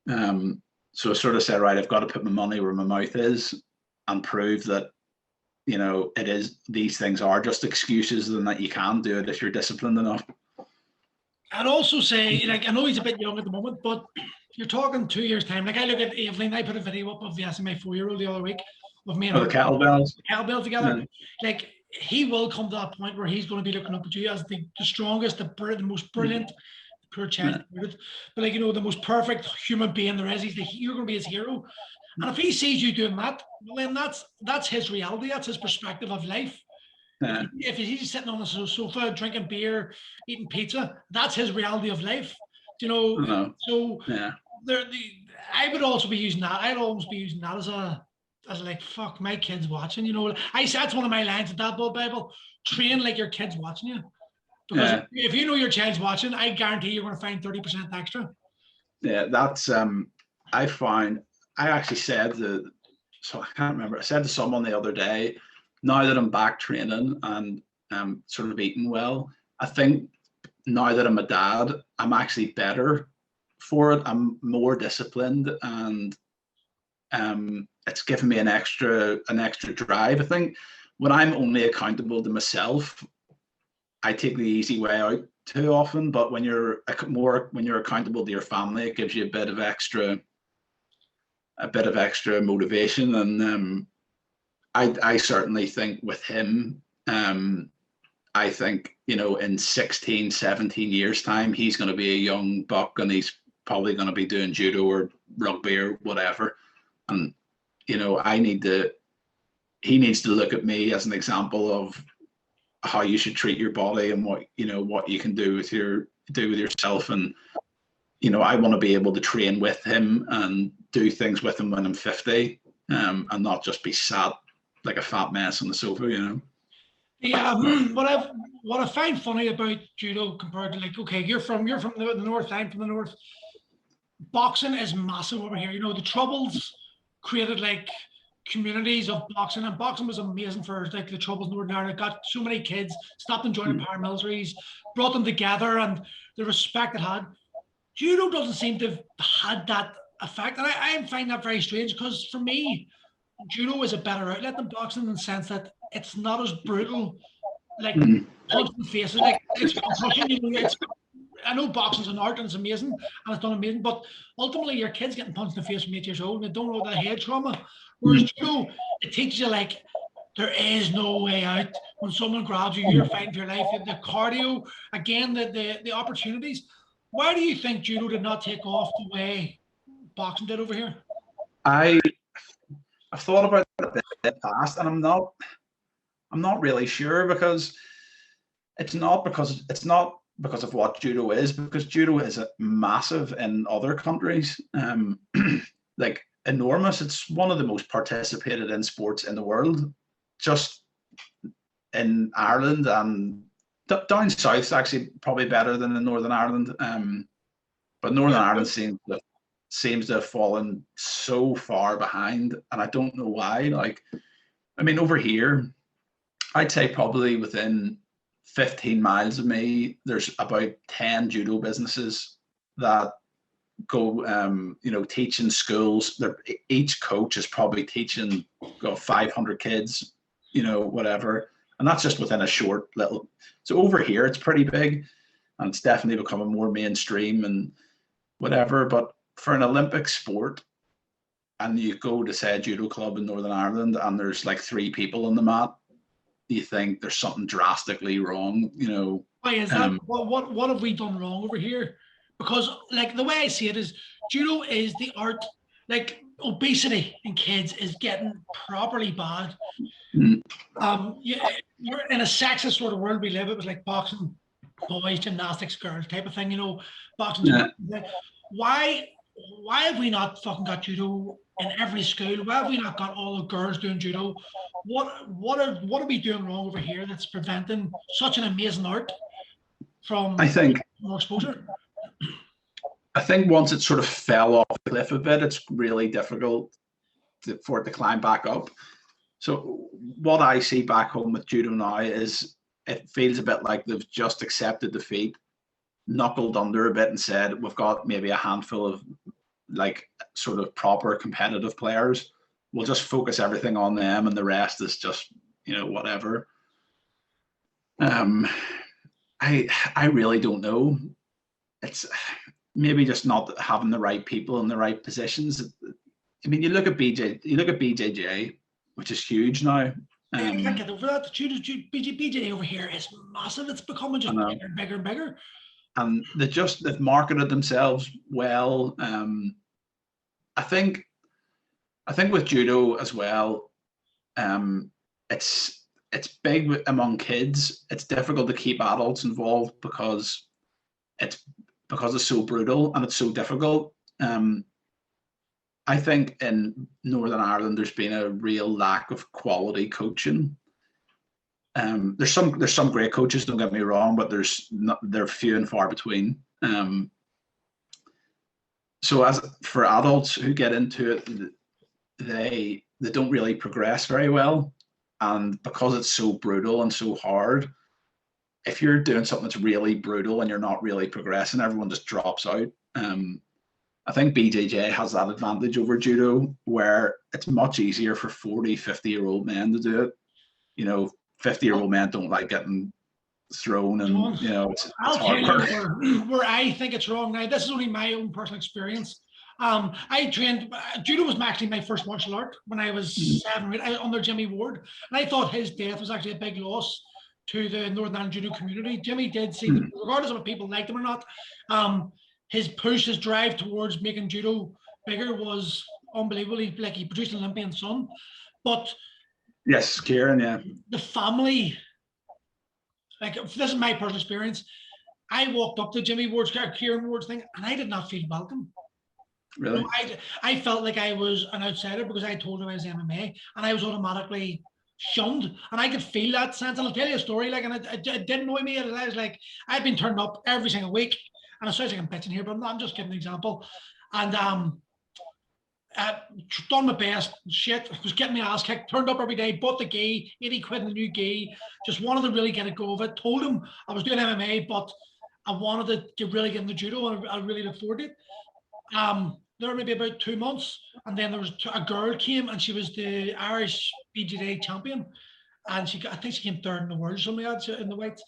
S2: So I sort of said, right, I've got to put my money where my mouth is and prove that, you know, these things are just excuses and that you can do it if you're disciplined enough.
S1: I'd also say, like, I know he's a bit young at the moment, but you're talking 2 years' time. Like, I look at Evelyn, I put a video up of my 4-year-old the other week of me and her.
S2: The kettlebell
S1: together. Yeah. Like, he will come to that point where he's going to be looking up at you as the strongest, the most brilliant, poor child, but like, you know, the most perfect human being there is. You're going to be his hero. And if he sees you doing that, well, then that's his reality. That's his perspective of life. Yeah. If he's sitting on a sofa drinking beer, eating pizza, that's his reality of life. You know, so yeah. I would also be using that. I'd almost be using that as like, fuck, my kid's watching. You know, that's one of my lines at DadBodBible. Train like your kid's watching you. Because if you know your child's watching, I guarantee you're going to find 30% extra. Yeah,
S2: that's I actually said so I can't remember. I said to someone the other day, now that I'm back training and sort of eating well, I think now that I'm a dad, I'm actually better for it. I'm more disciplined, and it's given me an extra drive. I think when I'm only accountable to myself, I take the easy way out too often. But when you're accountable to your family, it gives you a bit of extra motivation. And I certainly think with him, I think, you know, in 16, 17 years time, he's going to be a young buck and he's probably going to be doing judo or rugby or whatever. And, you know, he needs to look at me as an example of how you should treat your body and what you can do with yourself. And, you know, I want to be able to train with him and do things with him when I'm 50. and not just be sat like a fat mess on the sofa, you know.
S1: Yeah, what I find funny about judo compared to, like, okay, you're from the north, I'm from the north. Boxing is massive over here. You know, the Troubles created like communities of boxing, and boxing was amazing for like the Troubles in Northern Ireland. It got so many kids stopped and joined the paramilitaries, brought them together, and the respect it had. Judo doesn't seem to have had that effect, and I find that very strange, because for me, judo is a better outlet than boxing in the sense that it's not as brutal, like punching faces, like it's concussion. You know, I know boxing's an art and it's amazing and it's done amazing, but ultimately your kid's getting punched in the face from 8 years old and they don't know that head trauma. Whereas judo, it teaches you like there is no way out. When someone grabs you, you're fighting for your life. The cardio, again, the opportunities. Why do you think judo did not take off the way boxing did over here?
S2: I've thought about it a bit in the past, and I'm not really sure, because it's not because of what judo is, because judo is massive in other countries, like enormous. It's one of the most participated in sports in the world. Just in Ireland and down south, actually probably better than in Northern Ireland. But Northern Ireland seems to have fallen so far behind, and I don't know why. Like, I mean, over here, I'd say probably within 15 miles of me, there's about 10 judo businesses that go, you know, teach in schools. Each coach is probably teaching 500 kids, you know, whatever. And that's just within a short little. So over here, it's pretty big, and it's definitely becoming more mainstream and whatever. But for an Olympic sport, and you go to, say, a judo club in Northern Ireland, and there's like 3 people on the mat, you think there's something drastically wrong, you know.
S1: Why is that? What have we done wrong over here? Because, like, the way I see it is, judo is the art. Like, obesity in kids is getting properly bad. We're in a sexist sort of world we live. It was like boxing, boys, gymnastics, girls type of thing, you know. Boxing. Yeah. Why have we not fucking got judo in every school? Why have we not got all the girls doing judo? What are we doing wrong over here that's preventing such an amazing art from, I think, more exposure?
S2: I think once it sort of fell off the cliff a bit, it's really difficult for it to climb back up. So what I see back home with judo now is it feels a bit like they've just accepted defeat, knuckled under a bit, and said, we've got maybe a handful of like sort of proper competitive players. We'll just focus everything on them, and the rest is just, you know, whatever. I really don't know. It's maybe just not having the right people in the right positions. I mean, you look at BJJ, which is huge now.
S1: I can't get over that. BJJ over here is massive. It's becoming just bigger and bigger and bigger.
S2: And they've marketed themselves well. I think with judo as well, it's big among kids. It's difficult to keep adults involved because it's so brutal and it's so difficult. I think in Northern Ireland there's been a real lack of quality coaching. There's some great coaches, don't get me wrong, but they're few and far between. So as for adults who get into it, they don't really progress very well, and because it's so brutal and so hard, if you're doing something that's really brutal and you're not really progressing, everyone just drops out. I think BJJ has that advantage over judo, where it's much easier for 40, 50-year-old men to do it. You know, 50-year-old men don't like getting thrown, and you know, it's hard work.
S1: Where I think it's wrong now. This is only my own personal experience. I trained judo was actually my first martial art when I was 7 or 8, under Jimmy Ward, and I thought his death was actually a big loss to the Northern Ireland judo community. Jimmy did see, regardless of what people liked him or not, his push, his drive towards making judo bigger was unbelievable. He produced an Olympian son, but
S2: yes, Kieran, yeah,
S1: the family. Like, this is my personal experience. I walked up to Jimmy Ward's, Kieran Ward's thing, and I did not feel welcome.
S2: Really?
S1: I felt like I was an outsider because I told him I was MMA, and I was automatically shunned, and I could feel that sense. And I'll tell you a story, like, and it didn't annoy me. I was like, I'd been turned up every single week, and it sounds like I'm bitching here, but I'm just giving an example. And done my best, shit, was getting my ass kicked, turned up every day, bought the gi, 80 quid in the new gi, just wanted to really get a go of it. Told him I was doing MMA, but I wanted to really get into judo, and I really looked forward to it. There were maybe about 2 months, and then there was a girl came, and she was the Irish BJJ champion, and I think she came third in the world, something like that, in the weights.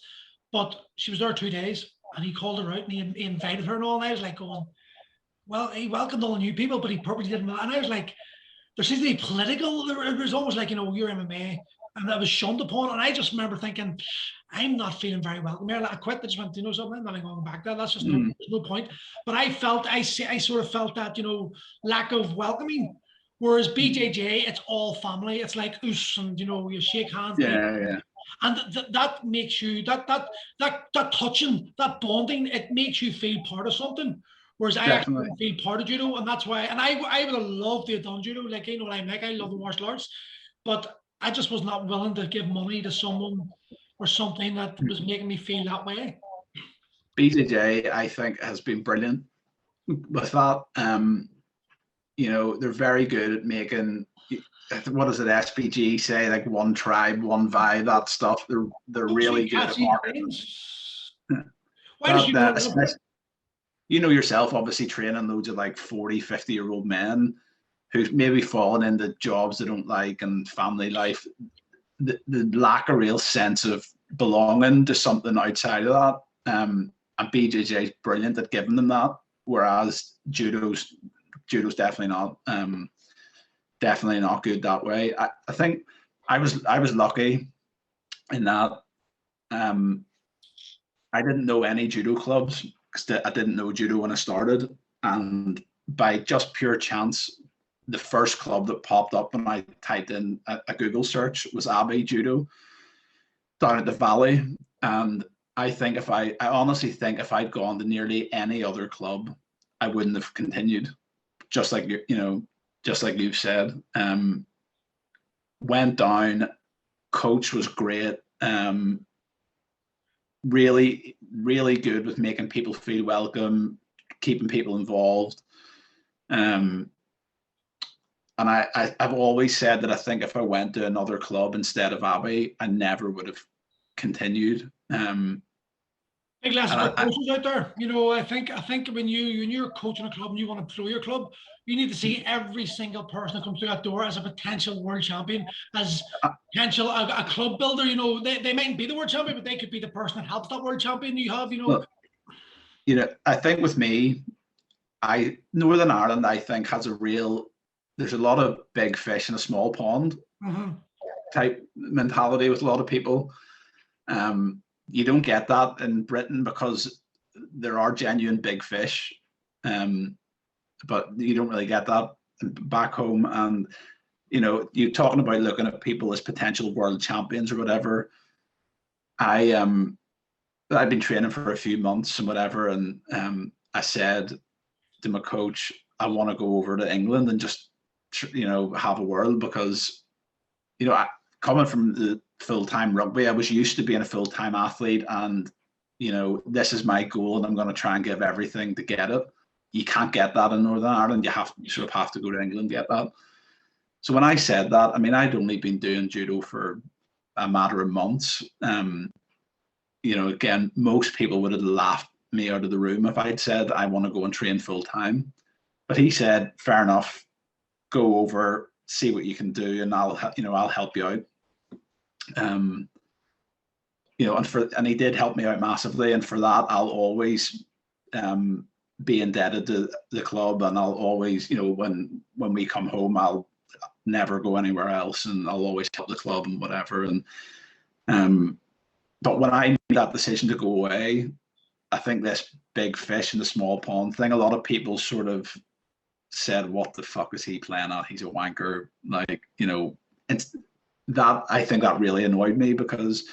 S1: But she was there 2 days, and he called her out, and he invited her and all. And I was like, going, well, he welcomed all the new people, but he purposely didn't. And I was like, there seems to be political. It was almost like, you're MMA, and I was shunned upon. And I just remember thinking, I'm not feeling very welcome here. I quit. I just went, something. I'm not going back there. That's just there's no point. But I sort of felt that, lack of welcoming. Whereas BJJ, it's all family. It's like oos, and you shake hands.
S2: Yeah.
S1: And that makes you that touching, that bonding. It makes you feel part of something. Whereas I actually didn't feel part of judo, and that's why. And I would have loved to have done judo. Like, what I'm like. I love the martial arts, but I just was not willing to give money to someone or something that was making me feel that way.
S2: BJJ, I think, has been brilliant with that. They're very good at making, what does it, SPG say, like one tribe, one vibe, that stuff. They're really good at marketing.
S1: Why did you know that?
S2: You know yourself, obviously, training loads of like 40, 50-year-old men who've maybe fallen into jobs they don't like and family life. The lack of real sense of belonging to something outside of that. And BJJ is brilliant at giving them that, whereas judo's definitely not good that way. I think I was lucky in that I didn't know any judo clubs, because I didn't know judo when I started, and by just pure chance, the first club that popped up when I typed in a Google search was Abbey Judo down at the Valley. And I honestly think if I'd gone to nearly any other club, I wouldn't have continued. Just like you've said. Went down, coach was great. Really, really good with making people feel welcome, keeping people involved. And I've always said that I think if I went to another club instead of Abbey, I never would have continued.
S1: Big lesson for coaches out there. I think when you're coaching a club and you want to grow your club, you need to see every single person that comes through that door as a potential world champion, as potential a club builder. They mightn't be the world champion, but they could be the person that helps that world champion you have.
S2: Well, I think with me, Northern Ireland, I think, there's a lot of big fish in a small pond type mentality with a lot of people. You don't get that in Britain because there are genuine big fish, but you don't really get that back home. And you're talking about looking at people as potential world champions or whatever. I've been training for a few months and whatever, and I said to my coach, I want to go over to England and just have a whirl, because coming from the full-time rugby, I was used to being a full-time athlete, and this is my goal, and I'm going to try and give everything to get it. You can't get that in Northern Ireland. You sort of have to go to England to get that. So when I said that, I mean, I'd only been doing judo for a matter of months. Again, most people would have laughed me out of the room if I'd said I want to go and train full-time. But he said, fair enough, go over, see what you can do, and I'll help you out. And he did help me out massively, and for that I'll always be indebted to the club, and I'll always, when we come home, I'll never go anywhere else, and I'll always help the club and whatever. And but when I made that decision to go away, I think this big fish in the small pond thing, a lot of people sort of said, what the fuck is he playing at? He's a wanker. It's that, I think that really annoyed me, because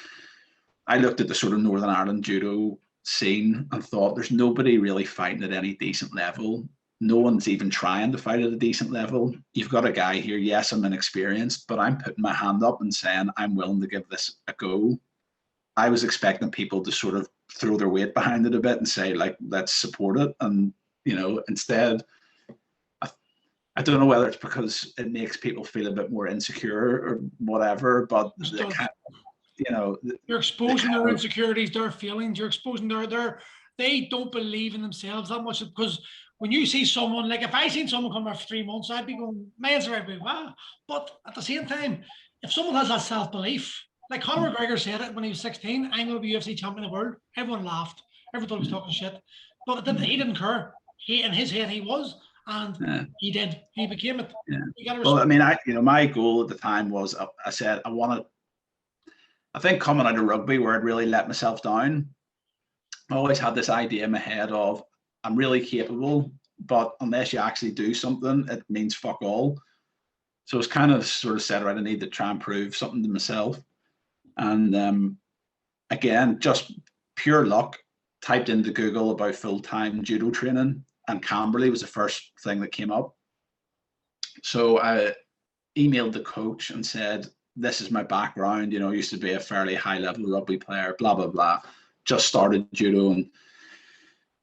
S2: I looked at the sort of Northern Ireland judo scene and thought there's nobody really fighting at any decent level no one's even trying to fight at a decent level. You've got a guy here, yes, I'm inexperienced, but I'm putting my hand up and saying I'm willing to give this a go. I was expecting people to sort of throw their weight behind it a bit and say, like, let's support it. And, you know, instead, I don't know whether it's because it makes people feel a bit more insecure or whatever, but you know,
S1: you're exposing their insecurities, their feelings. You're exposing they don't believe in themselves that much. Because when you see someone, like if I seen someone come after 3 months, I'd be going, miles right away, wow. But at the same time, if someone has that self-belief, like Conor McGregor said it when he was 16, I'm going to be UFC champion of the world. Everyone laughed. Everyone thought he was talking shit. But he didn't care. In his head, he was. And he did. He became it.
S2: Yeah. Well, I mean, my goal at the time was, I said, I think coming out of rugby where I'd really let myself down, I always had this idea in my head of, I'm really capable, but unless you actually do something, it means fuck all. So it's kind of sort of said, right, I need to try and prove something to myself. And again, just pure luck, typed into Google about full-time judo training, and Camberley was the first thing that came up. So I emailed the coach and said, this is my background, you know, I used to be a fairly high-level rugby player, blah, blah, blah. Just started judo, and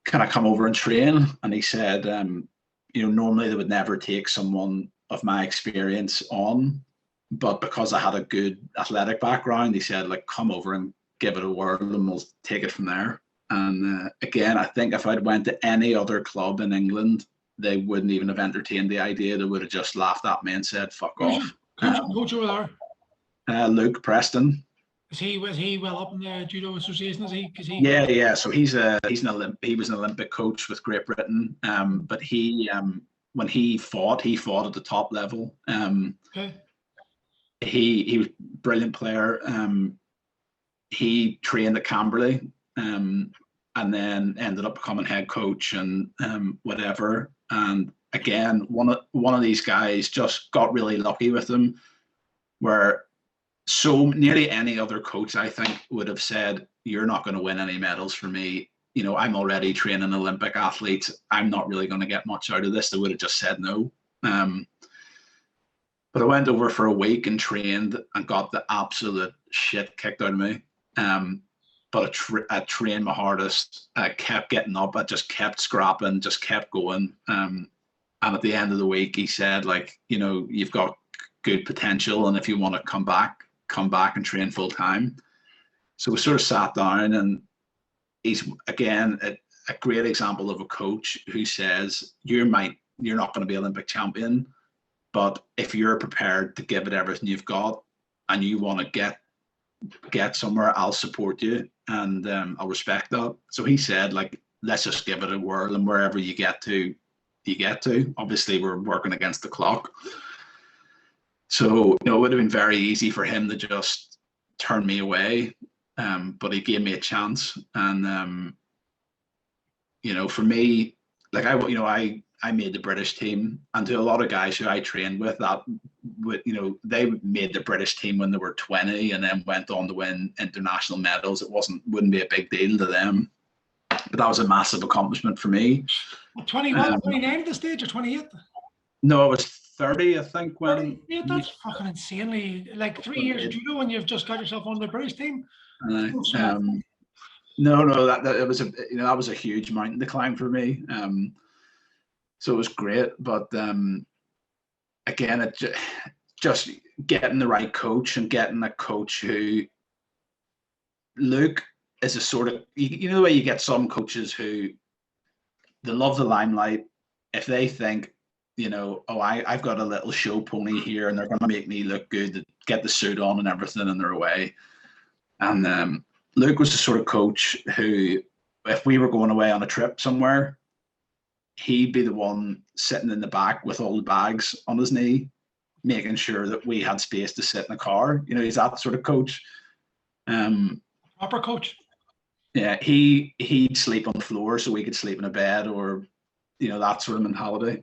S2: can I come over and train? And he said, you know, normally they would never take someone of my experience on, but because I had a good athletic background, he said, like, come over and give it a whirl and we'll take it from there. And again, I think if I'd went to any other club in England, they wouldn't even have entertained the idea. They would have just laughed at me and said, fuck off.
S1: Coach over
S2: there? Luke Preston.
S1: Was he well up in the Judo Association?
S2: Yeah. So he was an Olympic coach with Great Britain. But when he fought at the top level.
S1: Okay.
S2: He was a brilliant player. He trained at Camberley. And then ended up becoming head coach and whatever. And again, one of these guys just got really lucky with him, where so nearly any other coach, I think, would have said, you're not going to win any medals for me. You know, I'm already training Olympic athletes. I'm not really going to get much out of this. They would have just said no. But I went over for a week and trained and got the absolute shit kicked out of me. But I trained my hardest. I kept getting up. I just kept scrapping, just kept going. And at the end of the week, he said, like, you know, you've got good potential, and if you want to come back and train full time. So we sort of sat down, and he's again a great example of a coach who says, you're not going to be Olympic champion, but if you're prepared to give it everything you've got and you want to get somewhere, I'll support you, and I'll respect that. So he said, like, let's just give it a whirl, and wherever you get to, you get to. Obviously, we're working against the clock. So, you know, it would have been very easy for him to just turn me away, but he gave me a chance. And, you know, for me, like, I made the British team, and to a lot of guys who I trained with, you know, they made the British team when they were 20 and then went on to win international medals. It wouldn't be a big deal to them, but that was a massive accomplishment for me.
S1: 21, 29 at this stage, or 28?
S2: No, I was 30, I think. When
S1: yeah, that's fucking insanely, like 3 years of judo and you've just got yourself on the British team.
S2: No, that it was that was a huge mountain to climb for me. So it was great, but again, it just getting the right coach and getting a coach who, Luke is a sort of, you know, the way you get some coaches who they love the limelight. If they think, you know, oh, I've got a little show pony here and they're going to make me look good, get the suit on and everything, and they're away. And Luke was the sort of coach who, if we were going away on a trip somewhere, he'd be the one sitting in the back with all the bags on his knee, making sure that we had space to sit in the car. You know, he's that sort of coach.
S1: Proper coach.
S2: Yeah, he'd sleep on the floor so we could sleep in a bed, or, you know, that sort of mentality.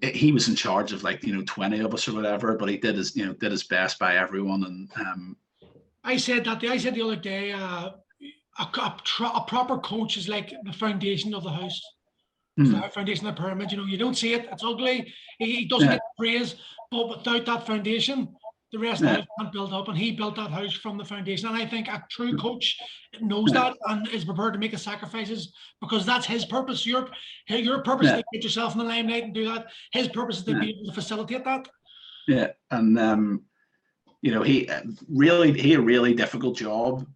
S2: He was in charge of, like, you know, 20 of us or whatever, but he did his best by everyone. And
S1: I said the other day, a proper coach is like the foundation of the house. foundation of the pyramid. You know, you don't see it. It's ugly. He doesn't
S2: Yeah.
S1: get praise, but without that foundation, the rest of the house can't build up. And he built that house from the foundation. And I think a true coach knows that and is prepared to make the sacrifices, because that's his purpose. Your purpose is to get yourself in the limelight and do that. His purpose is to be able to facilitate that.
S2: Yeah, and you know, he had a really difficult job.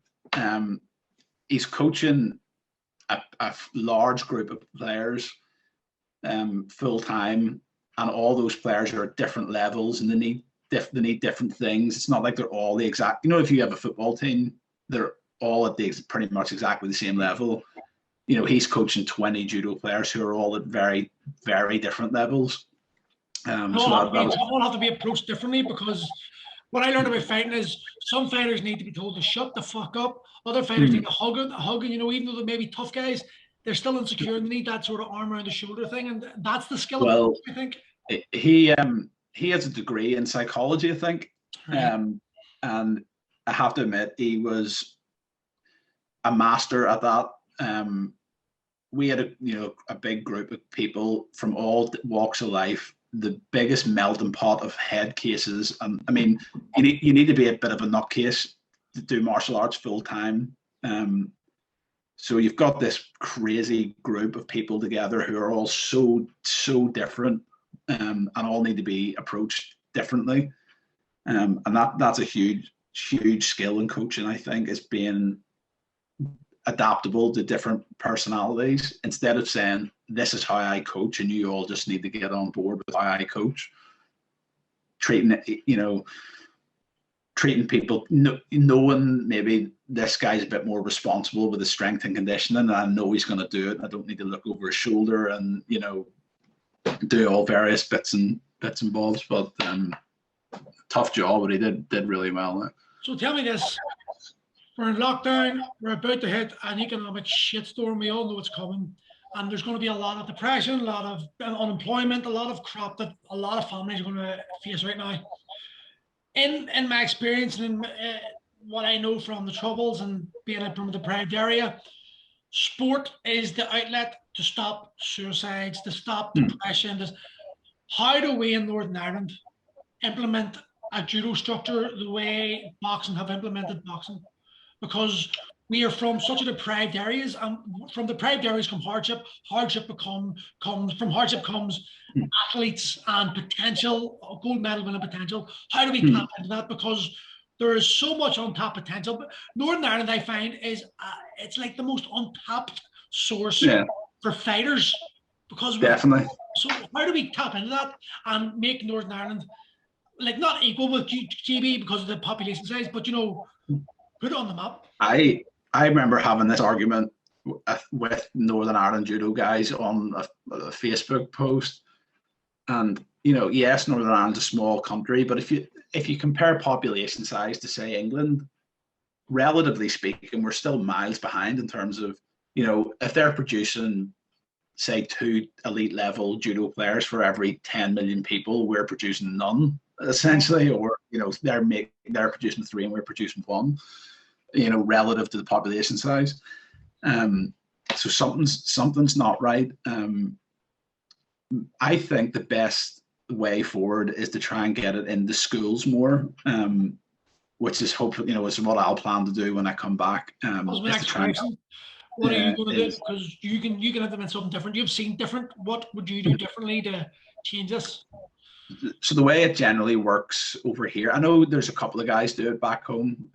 S2: He's coaching a large group of players full time, and all those players are at different levels, and they need different things. It's not like they're all the exact. You know, if you have a football team, they're all at the pretty much exactly the same level. You know, he's coaching 20 judo players who are all at very, very different levels.
S1: All have to be approached differently, because what I learned about fighting is some fighters need to be told to shut the fuck up. Other fighters need a hug, and you know, even though they may be tough guys, they're still insecure and they need that sort of arm around the shoulder thing, and that's the skill of coach, I think.
S2: He has a degree in psychology, I think, and I have to admit he was a master at that. We had a big group of people from all walks of life, the biggest melting pot of head cases. And I mean, you need to be a bit of a nutcase to do martial arts full time. So you've got this crazy group of people together who are all so different, and all need to be approached differently. And that's a huge skill in coaching, I think, is being adaptable to different personalities, instead of saying this is how I coach and you all just need to get on board with how I coach. Treating people, knowing maybe this guy's a bit more responsible with his strength and conditioning, and I know he's going to do it. I don't need to look over his shoulder and, you know, do all various bits and bobs. But tough job, but he did really well.
S1: So tell me this. We're in lockdown, we're about to hit an economic shitstorm, we all know it's coming, and there's going to be a lot of depression, a lot of unemployment, a lot of crap that a lot of families are going to face right now. In my experience and what I know from the Troubles and being from a deprived area, sport is the outlet to stop suicides, to stop depression. How do we in Northern Ireland implement a judo structure the way boxing have implemented boxing? Because we are from such a deprived areas, and from deprived areas come hardship. From hardship comes athletes and potential, gold medal winning potential. How do we tap into that? Because there is so much untapped potential. But Northern Ireland, I find, is it's like the most untapped source for fighters. Because
S2: definitely.
S1: So how do we tap into that and make Northern Ireland like not equal with GB because of the population size, but you know, put it on the map?
S2: I remember having this argument with Northern Ireland judo guys on a Facebook post, and you know, yes, Northern Ireland's a small country, but if you compare population size to say England, relatively speaking, we're still miles behind in terms of, you know, if they're producing say 2 elite level judo players for every 10 million people, we're producing none essentially, or you know, they're producing 3 and we're producing 1. You know, relative to the population size. So something's not right. I think the best way forward is to try and get it in the schools more, which is hopefully, you know, is what I'll plan to do when I come back.
S1: What are you going to do? Because you can implement something different. You've seen different. What would you do differently to change this?
S2: So the way it generally works over here, I know there's a couple of guys do it back home,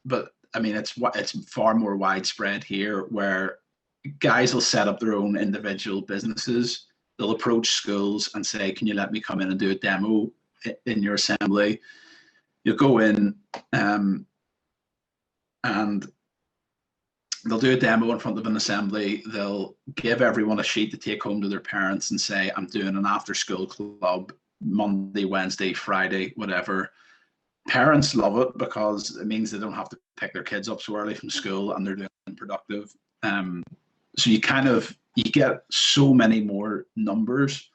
S2: but I mean, it's far more widespread here, where guys will set up their own individual businesses. They'll approach schools and say, can you let me come in and do a demo in your assembly? You'll go in and they'll do a demo in front of an assembly. They'll give everyone a sheet to take home to their parents and say, I'm doing an after school club Monday, Wednesday, Friday, whatever. Parents love it because it means they don't have to pick their kids up so early from school and they're doing productive. So you get so many more numbers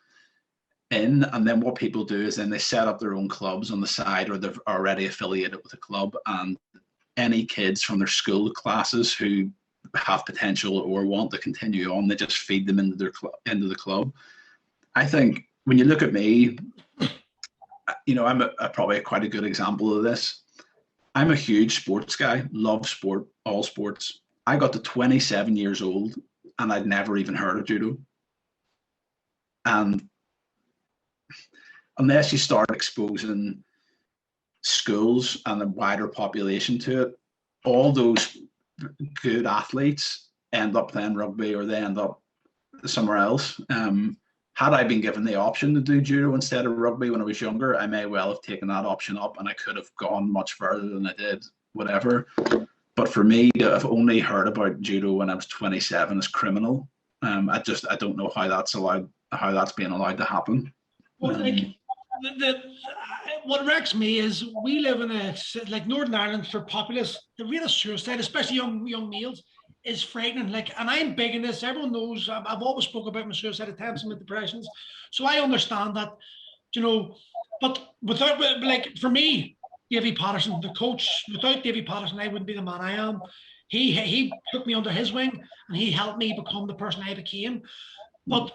S2: in, and then what people do is then they set up their own clubs on the side, or they're already affiliated with a club, and any kids from their school classes who have potential or want to continue on. They just feed them into the club. I think when you look at me, I'm probably quite a good example of this. I'm a huge sports guy, love sport, all sports. I got to 27 years old and I'd never even heard of judo. And unless you start exposing schools and a wider population to it, all those good athletes end up playing rugby or they end up somewhere else. Had I been given the option to do judo instead of rugby when I was younger, I may well have taken that option up and I could have gone much further than I did, whatever. But for me to have only heard about judo when I was 27 is criminal. I don't know how that's being allowed to happen.
S1: Well, what wrecks me is we live in Northern Ireland, for populace, the rate of suicide, especially young males, is frightening. And I'm big in this. Everyone knows I've always spoke about my suicide attempts and my depressions, so I understand that, But without, for me, Davy Patterson, the coach, without Davy Patterson, I wouldn't be the man I am. He took me under his wing and he helped me become the person I became. But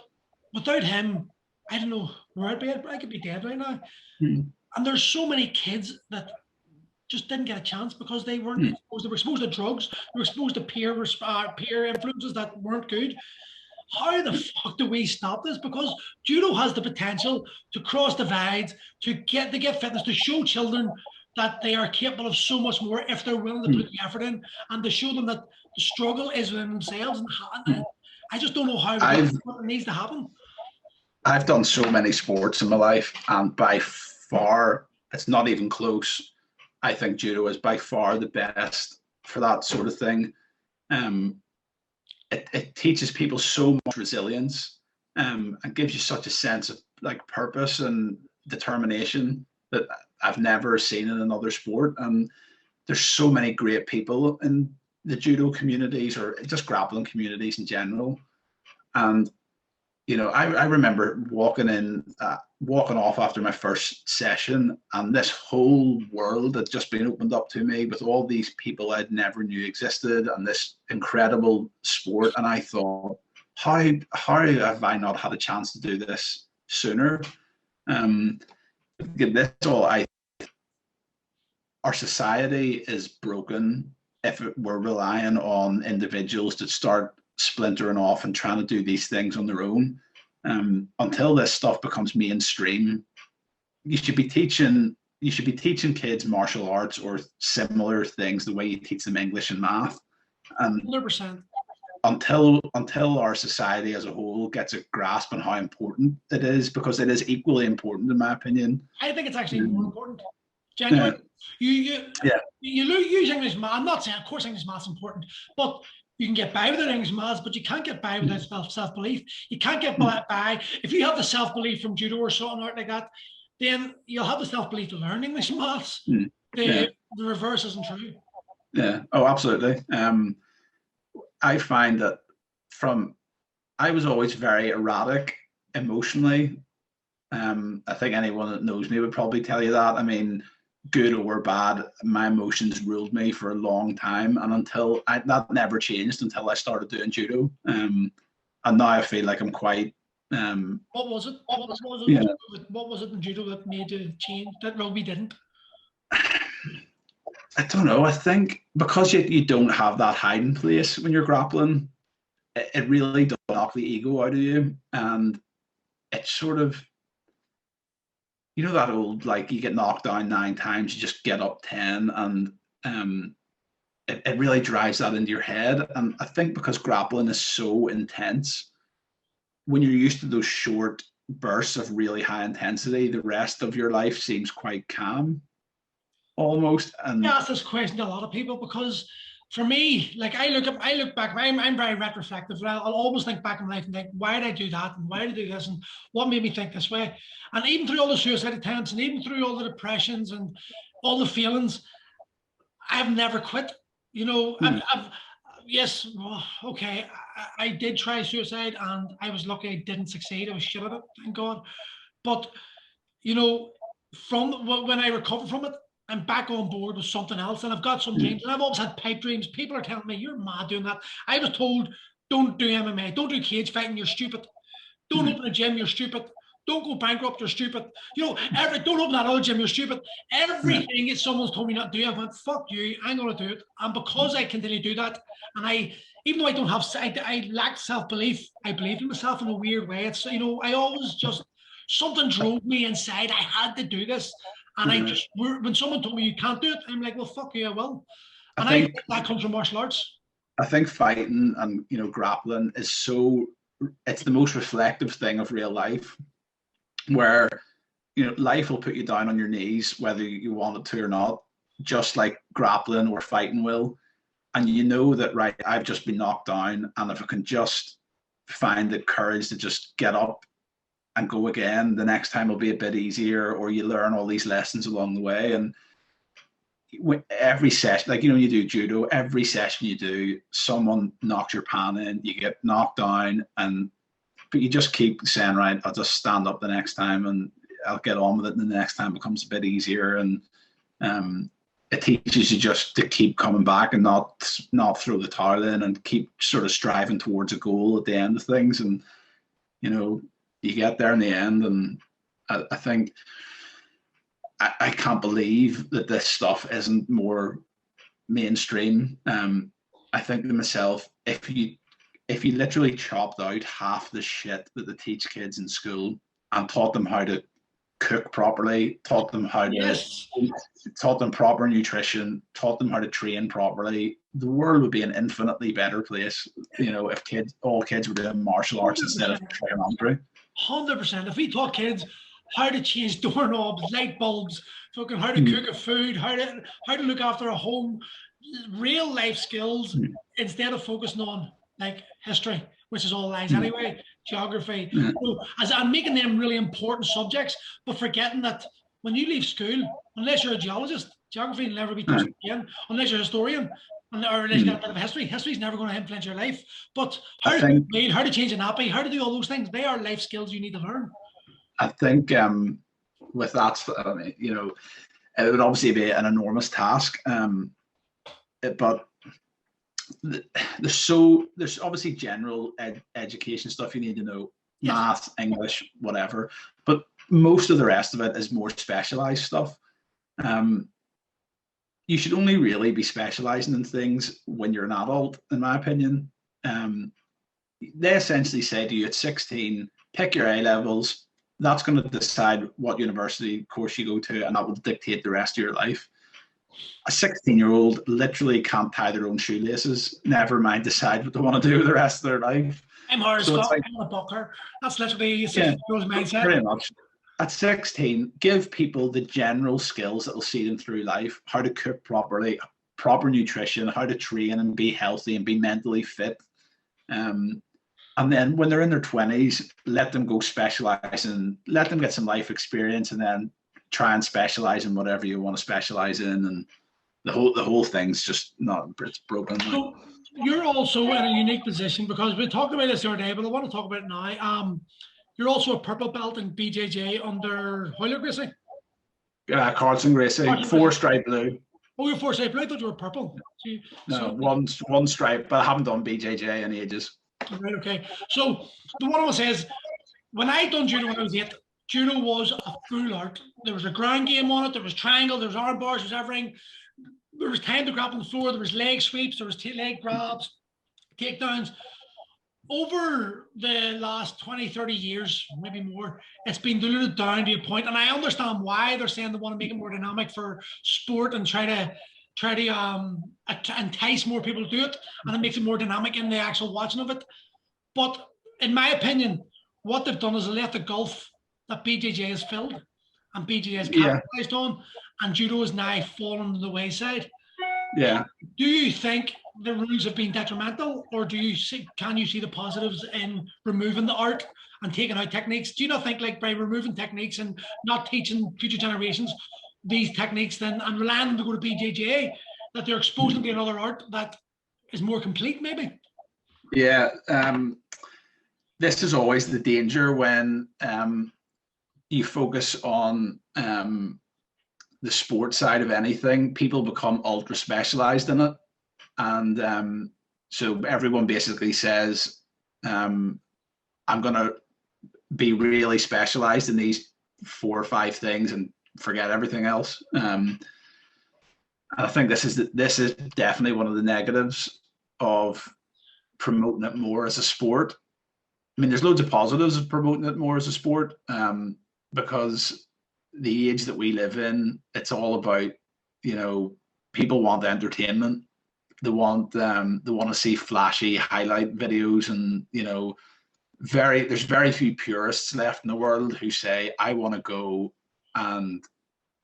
S1: without him, I don't know where I'd be. I could be dead right now. And there's so many kids that just didn't get a chance because they weren't exposed. They were exposed to drugs. They were exposed to peer influences that weren't good. How the fuck do we stop this? Because judo has the potential to cross divides, to get fitness, to show children that they are capable of so much more if they're willing to put the effort in, and to show them that the struggle is within themselves. And I just don't know how what needs to happen.
S2: I've done so many sports in my life, and by far, it's not even close. I think judo is by far the best for that sort of thing. It teaches people so much resilience, and gives you such a sense of purpose and determination that I've never seen in another sport. And there's so many great people in the judo communities, or just grappling communities in general. And I remember walking off after my first session, and this whole world had just been opened up to me with all these people I'd never knew existed, and this incredible sport. And I thought, how have I not had a chance to do this sooner? Our society is broken if we're relying on individuals to start splintering off and trying to do these things on their own. Until this stuff becomes mainstream, you should be teaching kids martial arts or similar things the way you teach them English and math. And
S1: 100%.
S2: Until our society as a whole gets a grasp on how important it is, because it is equally important in my opinion.
S1: I think it's actually more important. Genuinely. You use English math. I'm not saying, of course, English math's important, but you can get by without English maths, but you can't get by without self-belief. You can't get by. If you have the self-belief from judo or something like that, then you'll have the self-belief to learn English maths. The reverse isn't true.
S2: Yeah. Oh, absolutely. I find that I was always very erratic emotionally. I think anyone that knows me would probably tell you that. I mean, good or bad, my emotions ruled me for a long time, and that never changed until I started doing judo. And now I feel like I'm quite.
S1: What was it? What was it in judo that made you change that rugby didn't?
S2: I don't know. I think because you don't have that hiding place when you're grappling, it really does knock the ego out of you, and it's sort of. That old, you get knocked down 9 times, you just get up 10, and it really drives that into your head. And I think because grappling is so intense, when you're used to those short bursts of really high intensity, the rest of your life seems quite calm, almost. And
S1: I ask this question to a lot of people because for me, I look back, I'm very retrospective. I'll always think back in life and think, why did I do that? And why did I do this? And what made me think this way? And even through all the suicide attempts and even through all the depressions and all the feelings, I've never quit. Yes, well, okay, I did try suicide and I was lucky I didn't succeed. I was shit at it, thank God. But, from when I recovered from it, I'm back on board with something else, and I've got some dreams, and I've always had pipe dreams. People are telling me you're mad doing that. I was told, don't do MMA, don't do cage fighting, you're stupid. Don't open a gym, you're stupid. Don't go bankrupt, you're stupid. Don't open that other gym, you're stupid. Everything that someone's told me not to do, I went, fuck you, I'm going to do it. And because I continue to do that, and even though I don't have, I lack self-belief, I believe in myself in a weird way. It's, I always just, something drove me inside. I had to do this. And when someone told me you can't do it, I'm like, well, fuck you, I will. And I think that comes from martial arts.
S2: I think fighting and grappling is it's the most reflective thing of real life, where life will put you down on your knees whether you want it to or not, just like grappling or fighting will. And that, right, I've just been knocked down, and if I can just find the courage to just get up and go again, the next time will be a bit easier, or you learn all these lessons along the way. And every session, like you do judo, every session you do, someone knocks your pan in, you get knocked down, but you just keep saying, right, I'll just stand up the next time and I'll get on with it, and the next time becomes a bit easier. And it teaches you just to keep coming back and not throw the towel in, and keep sort of striving towards a goal at the end of things. And you get there in the end. And I think I can't believe that this stuff isn't more mainstream. I think to myself, if you literally chopped out half the shit that they teach kids in school and taught them how to cook properly, taught them taught them proper nutrition, taught them how to train properly, the world would be an infinitely better place. If all kids were doing martial arts 100%. Instead of trigonometry.
S1: 100%. If we taught kids how to change doorknobs, light bulbs, fucking how to cook a food, how to look after a home, real life skills, instead of focusing on like history, which is all lies anyway, geography, and making them really important subjects, but forgetting that when you leave school, unless you're a geologist, geography will never be touched again, unless you're a historian, or unless you got a bit of history. History's never going to influence your life. But how to change a nappy, how to do all those things, they are life skills you need to learn.
S2: I think with that, it would obviously be an enormous task, but there's obviously general education stuff you need to know, math, English, whatever, but most of the rest of it is more specialized stuff. You should only really be specializing in things when you're an adult, in my opinion. They essentially say to you at 16, pick your A levels. That's going to decide what university course you go to, and that will dictate the rest of your life. A 16-year-old literally can't tie their own shoelaces, never mind decide what they want to do with the rest of their life.
S1: I'm hard as fuck, I'm a bucker. That's literally a 16-year-old's mindset.
S2: Pretty much. At 16, give people the general skills that will see them through life, how to cook properly, proper nutrition, how to train and be healthy and be mentally fit. And then when they're in their 20s, let them go specialize and let them get some life experience, and then try and specialize in whatever you want to specialize in. And the whole thing's just it's broken.
S1: So you're also in a unique position, because we talked about this the other day, but I want to talk about it now. You're also a purple belt in BJJ under Hoyler Gracie?
S2: Carlson Gracie, 4-stripe blue.
S1: Oh, you're 4-stripe blue? I thought you were purple.
S2: One stripe, but I haven't done BJJ in ages.
S1: Right, okay. So the one I was says, when I done judo when I was 8, judo was a full art. There was a ground game on it, there was triangle, there was arm bars, there was everything. There was time to grab on the floor, there was leg sweeps, there was leg grabs, takedowns. Over the last 20, 30 years, maybe more, it's been diluted down to a point, and I understand why they're saying they want to make it more dynamic for sport and try to entice more people to do it, and it makes it more dynamic in the actual watching of it. But in my opinion, what they've done is they left the gulf that BJJ has filled and BJJ has capitalized on, and judo is now fallen to the wayside.
S2: Yeah.
S1: Do you think the rules have been detrimental, or can you see the positives in removing the art and taking out techniques? Do you not think, like, by removing techniques and not teaching future generations these techniques then, and relying on them to go to BJJ, that they're exposing to another art that is more complete, maybe?
S2: Yeah. This is always the danger when you focus on the sport side of anything, people become ultra specialized in it. And so everyone basically says, I'm going to be really specialized in these 4 or 5 things and forget everything else. I think this is definitely one of the negatives of promoting it more as a sport. I mean, there's loads of positives of promoting it more as a sport, because the age that we live in, it's all about, people want entertainment. They want to see flashy highlight videos, and there's very few purists left in the world who say, I want to go and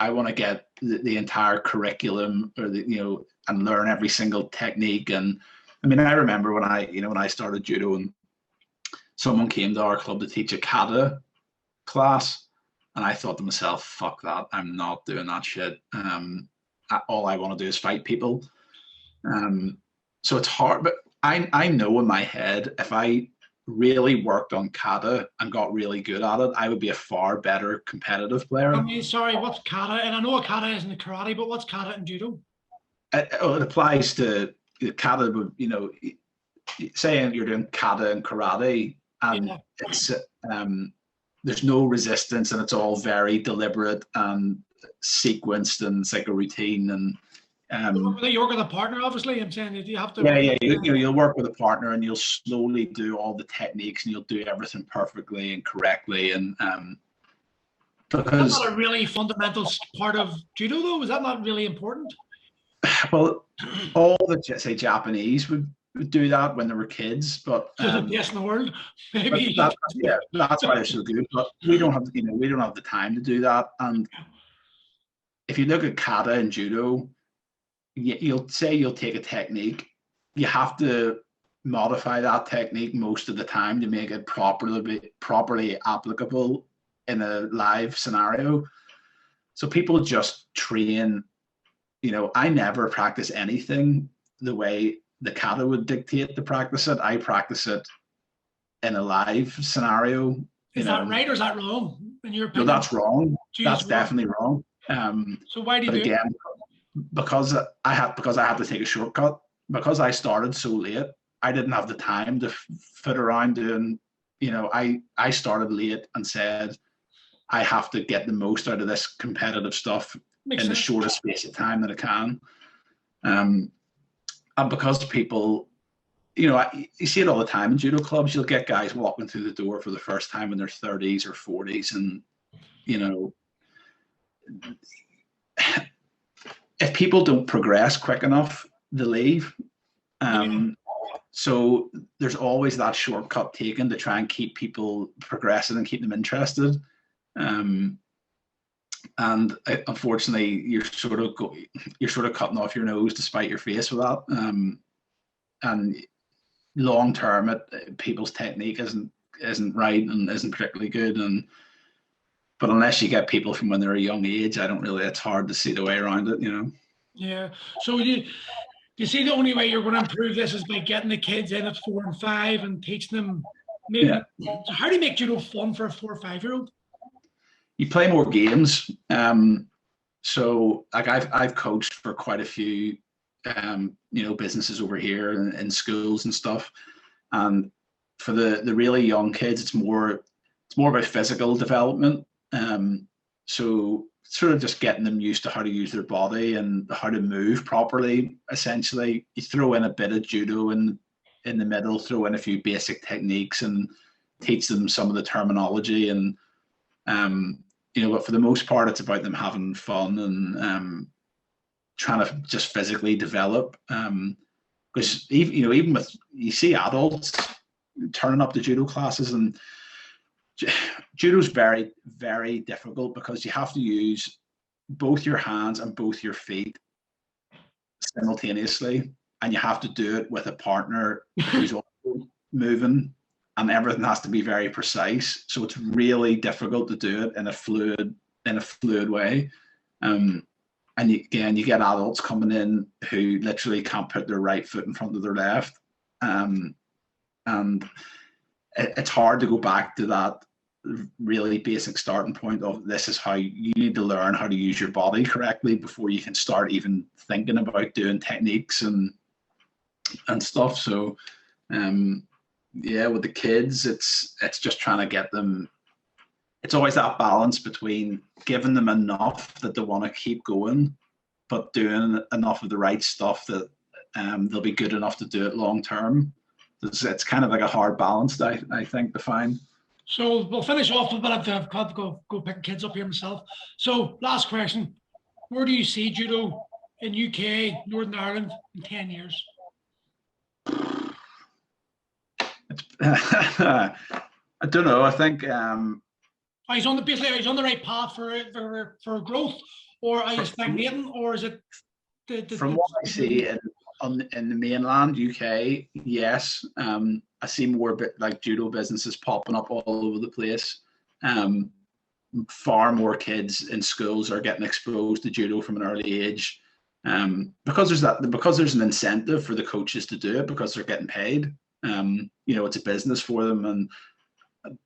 S2: I want to get the entire curriculum, or and learn every single technique. And I mean, I remember when I started judo, and someone came to our club to teach a kata class, and I thought to myself, fuck that, I'm not doing that shit. All I want to do is fight people. So it's hard, but I know in my head, if I really worked on kata and got really good at it, I would be a far better competitive player.
S1: I mean, sorry, what's kata? And I know a kata isn't a karate, but what's kata in judo?
S2: It applies to kata. Saying you're doing kata and karate, and it's there's no resistance, and it's all very deliberate and sequenced, and it's like a routine. And
S1: you work with a partner, obviously. I'm saying you have to.
S2: Yeah. You'll work with a partner, and you'll slowly do all the techniques, and you'll do everything perfectly and correctly. And because
S1: that's not a really fundamental part of judo, though. Is that not really important?
S2: Well, all the Japanese would do that when they were kids, but
S1: the best in the world, maybe.
S2: That's why they're so good. But we don't have the time to do that. And if you look at kata and judo, you'll take a technique, you have to modify that technique most of the time to make it properly applicable in a live scenario. So people just train. I never practice anything the way the kata would dictate to practice it. I practice it in a live scenario.
S1: Is that right or is that wrong? In your opinion?
S2: No, that's wrong. That's definitely wrong.
S1: So why do you do it?
S2: Because I had to take a shortcut. Because I started so late, I didn't have the time to fit around doing. I started late and said, I have to get the most out of this competitive stuff in the shortest space of time that I can. And because people, you see it all the time in judo clubs, you'll get guys walking through the door for the first time in their 30s or 40s. And, if people don't progress quick enough, they leave. So there's always that shortcut taken to try and keep people progressing and keep them interested. And unfortunately, you're sort of cutting off your nose to spite your face with that. And long term, people's technique isn't right and isn't particularly good. But unless you get people from when they're a young age, it's hard to see the way around it,
S1: Yeah. So you see the only way you're going to improve this is by getting the kids in at 4 and 5 and teaching them maybe. Yeah. So how do you make judo fun for a 4 or 5-year-old?
S2: You play more games. So like I've coached for quite a few businesses over here and in schools and stuff. And for the really young kids, it's more about physical development. So sort of just getting them used to how to use their body and how to move properly. Essentially, you throw in a bit of judo in the middle, throw in a few basic techniques, and teach them some of the terminology. And but for the most part, it's about them having fun and trying to just physically develop. Because even with, you see adults turning up to judo classes, and judo's very, very difficult because you have to use both your hands and both your feet simultaneously, and you have to do it with a partner who's also moving, and everything has to be very precise. So it's really difficult to do it in a fluid way. And you get adults coming in who literally can't put their right foot in front of their left, and it's hard to go back to that really basic starting point of this is how you need to learn how to use your body correctly before you can start even thinking about doing techniques and stuff. So yeah, with the kids, it's just trying to get them. It's always that balance between giving them enough that they want to keep going, but doing enough of the right stuff that they'll be good enough to do it long term. It's kind of like a hard balance, I think, to find.
S1: So we'll finish off with, but I've got to go pick kids up here myself. So last question: where do you see judo in UK, Northern Ireland in 10 years?
S2: I don't know. I think
S1: He's on the right path for growth, or are you stagnating, or is it?
S2: From what I see in the mainland UK, yes, I see more like judo businesses popping up all over the place. Far more kids in schools are getting exposed to judo from an early age, because there's an incentive for the coaches to do it because they're getting paid. It's a business for them, and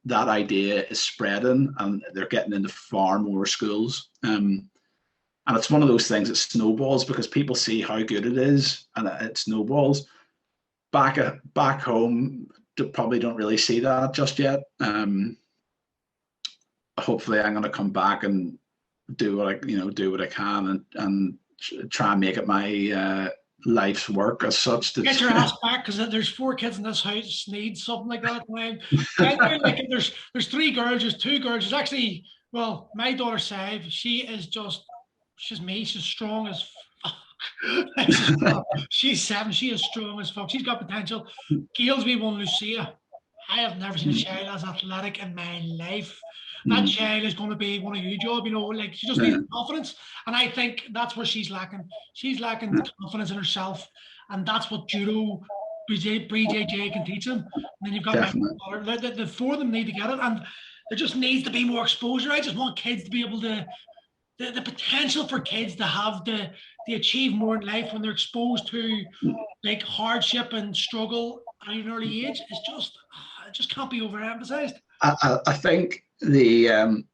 S2: that idea is spreading, and they're getting into far more schools. And it's one of those things that snowballs because people see how good it is, and it snowballs. Back home, probably don't really see that just yet. Hopefully, I'm going to come back and do what I can and try and make it my life's work as such.
S1: Get your ass back, because there's 4 kids in this house need something like that. Like there's 3 girls, there's 2 girls. There's actually, well, my daughter Sav, she's me. She's strong as fuck. She's 7. She is strong as fuck. She's got potential. Gail's me one, Lucia. I have never seen a child as athletic in my life. That child is going to be one of your job, like she just needs confidence. And I think that's where she's lacking. She's lacking confidence in herself. And that's what judo, BJJ can teach them. And then you've got my daughter. The 4 of them need to get it. And there just needs to be more exposure. I just want kids to be able to, the potential for kids to have to achieve more in life when they're exposed to like hardship and struggle at an early age. It just can't be overemphasized.
S2: I think the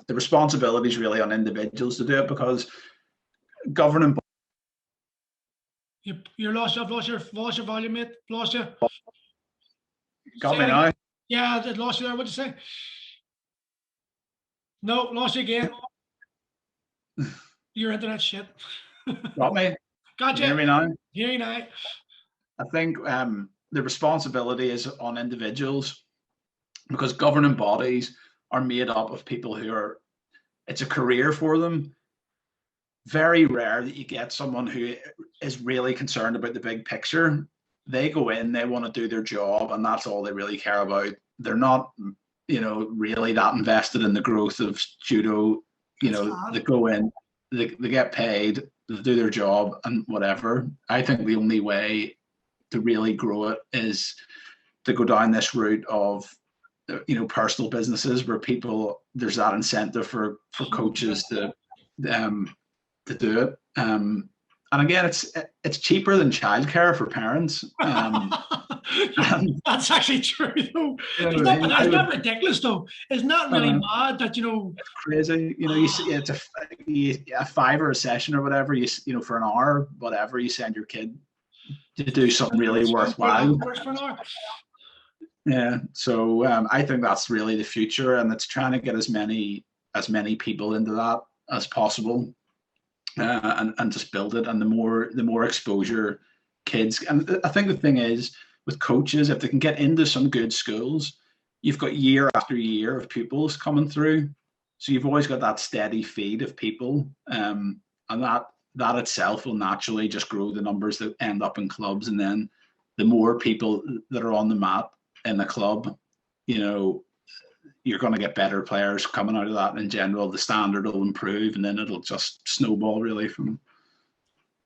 S2: responsibility is really on individuals to do it, because governing.
S1: I've lost your volume, mate. Lost you.
S2: Got me now.
S1: Yeah, I lost you there. What'd you say? No, lost you again. Your internet shit.
S2: Got me.
S1: Gotcha.
S2: Hear me now.
S1: Hear you now.
S2: I think the responsibility is on individuals, because governing bodies are made up of people who it's a career for them. Very rare that you get someone who is really concerned about the big picture. They go in, they want to do their job, and that's all they really care about. They're not, really that invested in the growth of judo. They go in, they get paid, they do their job, and whatever. I think the only way to really grow it is to go down this route of personal businesses where there's that incentive for coaches to do it. And again, it's cheaper than childcare for parents.
S1: That's actually true, though. It's not ridiculous, though. It's not really mad that It's
S2: crazy, you see it's a $5 a session or whatever. For an hour, whatever, you send your kid to do something really worthwhile. Yeah, so I think that's really the future, and it's trying to get as many people into that as possible, and just build it. And the more exposure kids, and I think the thing is with coaches, if they can get into some good schools, you've got year after year of pupils coming through, so you've always got that steady feed of people, and that itself will naturally just grow the numbers that end up in clubs. And then the more people that are on the mat in the club, you're going to get better players coming out of that. In general, the standard will improve, and then it'll just snowball really from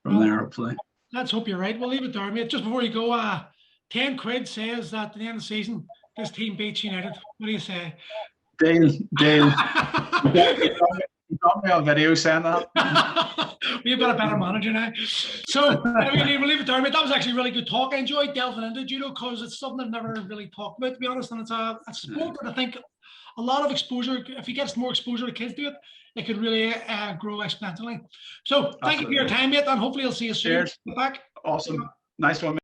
S2: there, hopefully.
S1: Let's hope you're right. We'll leave it there, mate. Just before you go, 10 quid says that at the end of the season, this team beats United. What do you say?
S2: Deal. You You got me on video saying that.
S1: We've got a better manager now. So we'll leave it there, mate. That was actually a really good talk. I enjoyed delving into judo because it's something I've never really talked about, to be honest. And it's a sport that I think a lot of exposure, if you get more exposure to kids to it, it could really grow exponentially. So thank you for your time, mate, and hopefully I'll see you soon.
S2: Cheers.
S1: Back.
S2: Awesome. Nice one.